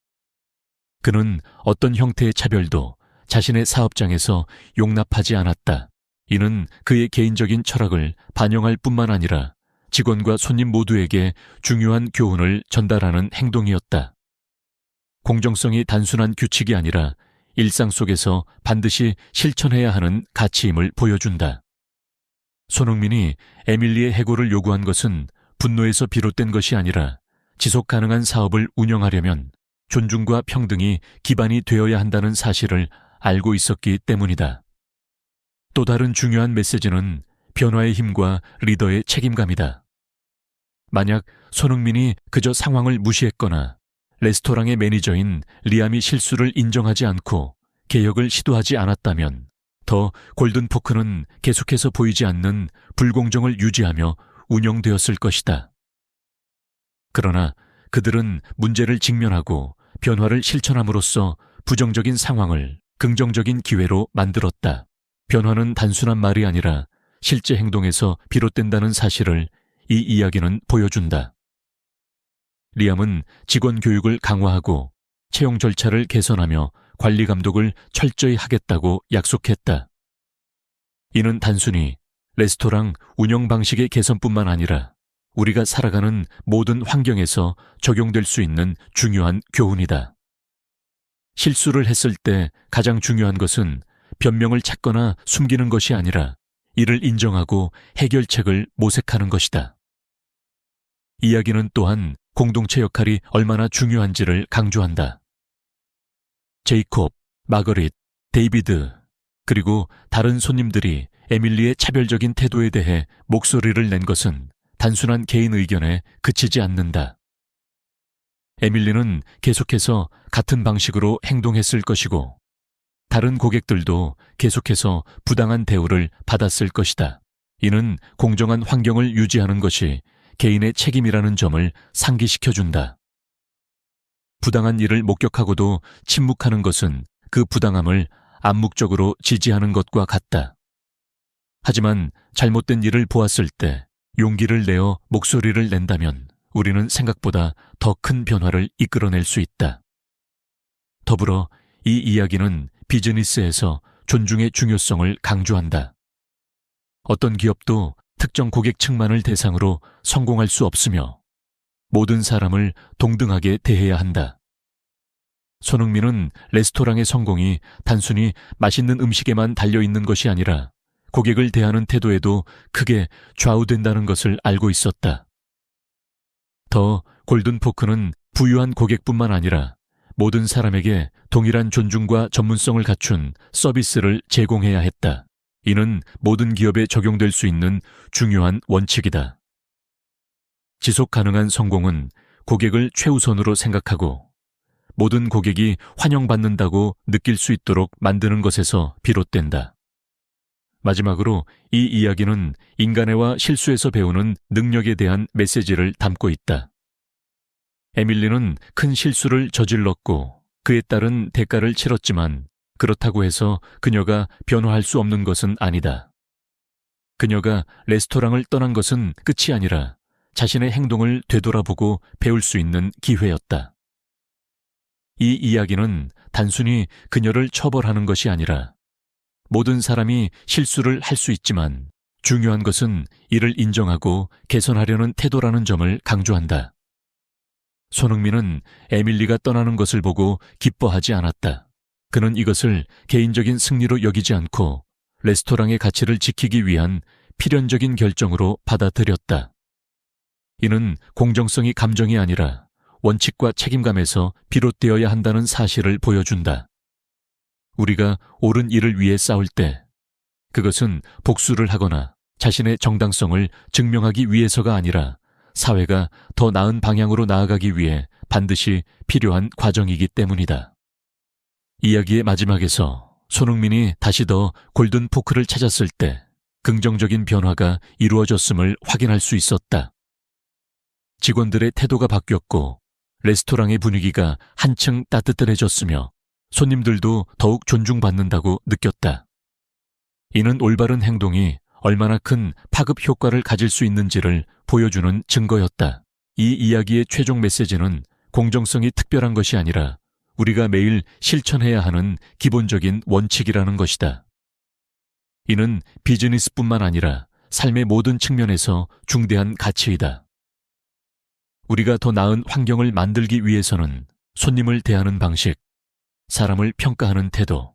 그는 어떤 형태의 차별도 자신의 사업장에서 용납하지 않았다. 이는 그의 개인적인 철학을 반영할 뿐만 아니라 직원과 손님 모두에게 중요한 교훈을 전달하는 행동이었다. 공정성이 단순한 규칙이 아니라 일상 속에서 반드시 실천해야 하는 가치임을 보여준다. 손흥민이 에밀리의 해고를 요구한 것은 분노에서 비롯된 것이 아니라 지속 가능한 사업을 운영하려면 존중과 평등이 기반이 되어야 한다는 사실을 알고 있었기 때문이다. 또 다른 중요한 메시지는 변화의 힘과 리더의 책임감이다. 만약 손흥민이 그저 상황을 무시했거나 레스토랑의 매니저인 리암이 실수를 인정하지 않고 개혁을 시도하지 않았다면 더 골든포크는 계속해서 보이지 않는 불공정을 유지하며 운영되었을 것이다. 그러나 그들은 문제를 직면하고 변화를 실천함으로써 부정적인 상황을 긍정적인 기회로 만들었다. 변화는 단순한 말이 아니라 실제 행동에서 비롯된다는 사실을 이 이야기는 보여준다. 리암은 직원 교육을 강화하고 채용 절차를 개선하며 관리 감독을 철저히 하겠다고 약속했다. 이는 단순히 레스토랑 운영 방식의 개선뿐만 아니라 우리가 살아가는 모든 환경에서 적용될 수 있는 중요한 교훈이다. 실수를 했을 때 가장 중요한 것은 변명을 찾거나 숨기는 것이 아니라 이를 인정하고 해결책을 모색하는 것이다. 이야기는 또한 공동체 역할이 얼마나 중요한지를 강조한다. 제이콥, 마거릿, 데이비드, 그리고 다른 손님들이 에밀리의 차별적인 태도에 대해 목소리를 낸 것은 단순한 개인 의견에 그치지 않는다. 에밀리는 계속해서 같은 방식으로 행동했을 것이고, 다른 고객들도 계속해서 부당한 대우를 받았을 것이다. 이는 공정한 환경을 유지하는 것이 개인의 책임이라는 점을 상기시켜준다. 부당한 일을 목격하고도 침묵하는 것은 그 부당함을 암묵적으로 지지하는 것과 같다. 하지만 잘못된 일을 보았을 때 용기를 내어 목소리를 낸다면 우리는 생각보다 더 큰 변화를 이끌어낼 수 있다. 더불어 이 이야기는 비즈니스에서 존중의 중요성을 강조한다. 어떤 기업도 특정 고객층만을 대상으로 성공할 수 없으며 모든 사람을 동등하게 대해야 한다. 손흥민은 레스토랑의 성공이 단순히 맛있는 음식에만 달려있는 것이 아니라 고객을 대하는 태도에도 크게 좌우된다는 것을 알고 있었다. 더 골든포크는 부유한 고객뿐만 아니라 모든 사람에게 동일한 존중과 전문성을 갖춘 서비스를 제공해야 했다. 이는 모든 기업에 적용될 수 있는 중요한 원칙이다. 지속 가능한 성공은 고객을 최우선으로 생각하고 모든 고객이 환영받는다고 느낄 수 있도록 만드는 것에서 비롯된다. 마지막으로 이 이야기는 인간애와 실수에서 배우는 능력에 대한 메시지를 담고 있다. 에밀리는 큰 실수를 저질렀고 그에 따른 대가를 치렀지만 그렇다고 해서 그녀가 변화할 수 없는 것은 아니다. 그녀가 레스토랑을 떠난 것은 끝이 아니라 자신의 행동을 되돌아보고 배울 수 있는 기회였다. 이 이야기는 단순히 그녀를 처벌하는 것이 아니라 모든 사람이 실수를 할 수 있지만 중요한 것은 이를 인정하고 개선하려는 태도라는 점을 강조한다. 손흥민은 에밀리가 떠나는 것을 보고 기뻐하지 않았다. 그는 이것을 개인적인 승리로 여기지 않고 레스토랑의 가치를 지키기 위한 필연적인 결정으로 받아들였다. 이는 공정성이 감정이 아니라 원칙과 책임감에서 비롯되어야 한다는 사실을 보여준다. 우리가 옳은 일을 위해 싸울 때 그것은 복수를 하거나 자신의 정당성을 증명하기 위해서가 아니라 사회가 더 나은 방향으로 나아가기 위해 반드시 필요한 과정이기 때문이다. 이야기의 마지막에서 손흥민이 다시 더 골든포크를 찾았을 때 긍정적인 변화가 이루어졌음을 확인할 수 있었다. 직원들의 태도가 바뀌었고 레스토랑의 분위기가 한층 따뜻해졌으며 손님들도 더욱 존중받는다고 느꼈다. 이는 올바른 행동이 얼마나 큰 파급 효과를 가질 수 있는지를 보여주는 증거였다. 이 이야기의 최종 메시지는 공정성이 특별한 것이 아니라 우리가 매일 실천해야 하는 기본적인 원칙이라는 것이다. 이는 비즈니스뿐만 아니라 삶의 모든 측면에서 중대한 가치이다. 우리가 더 나은 환경을 만들기 위해서는 손님을 대하는 방식, 사람을 평가하는 태도,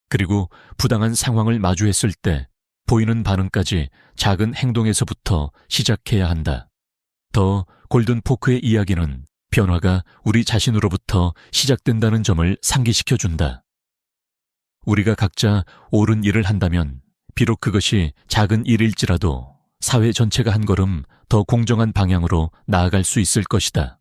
그리고 부당한 상황을 마주했을 때 보이는 반응까지 작은 행동에서부터 시작해야 한다. 더 골든포크의 이야기는 변화가 우리 자신으로부터 시작된다는 점을 상기시켜준다. 우리가 각자 옳은 일을 한다면 비록 그것이 작은 일일지라도 사회 전체가 한 걸음 더 공정한 방향으로 나아갈 수 있을 것이다.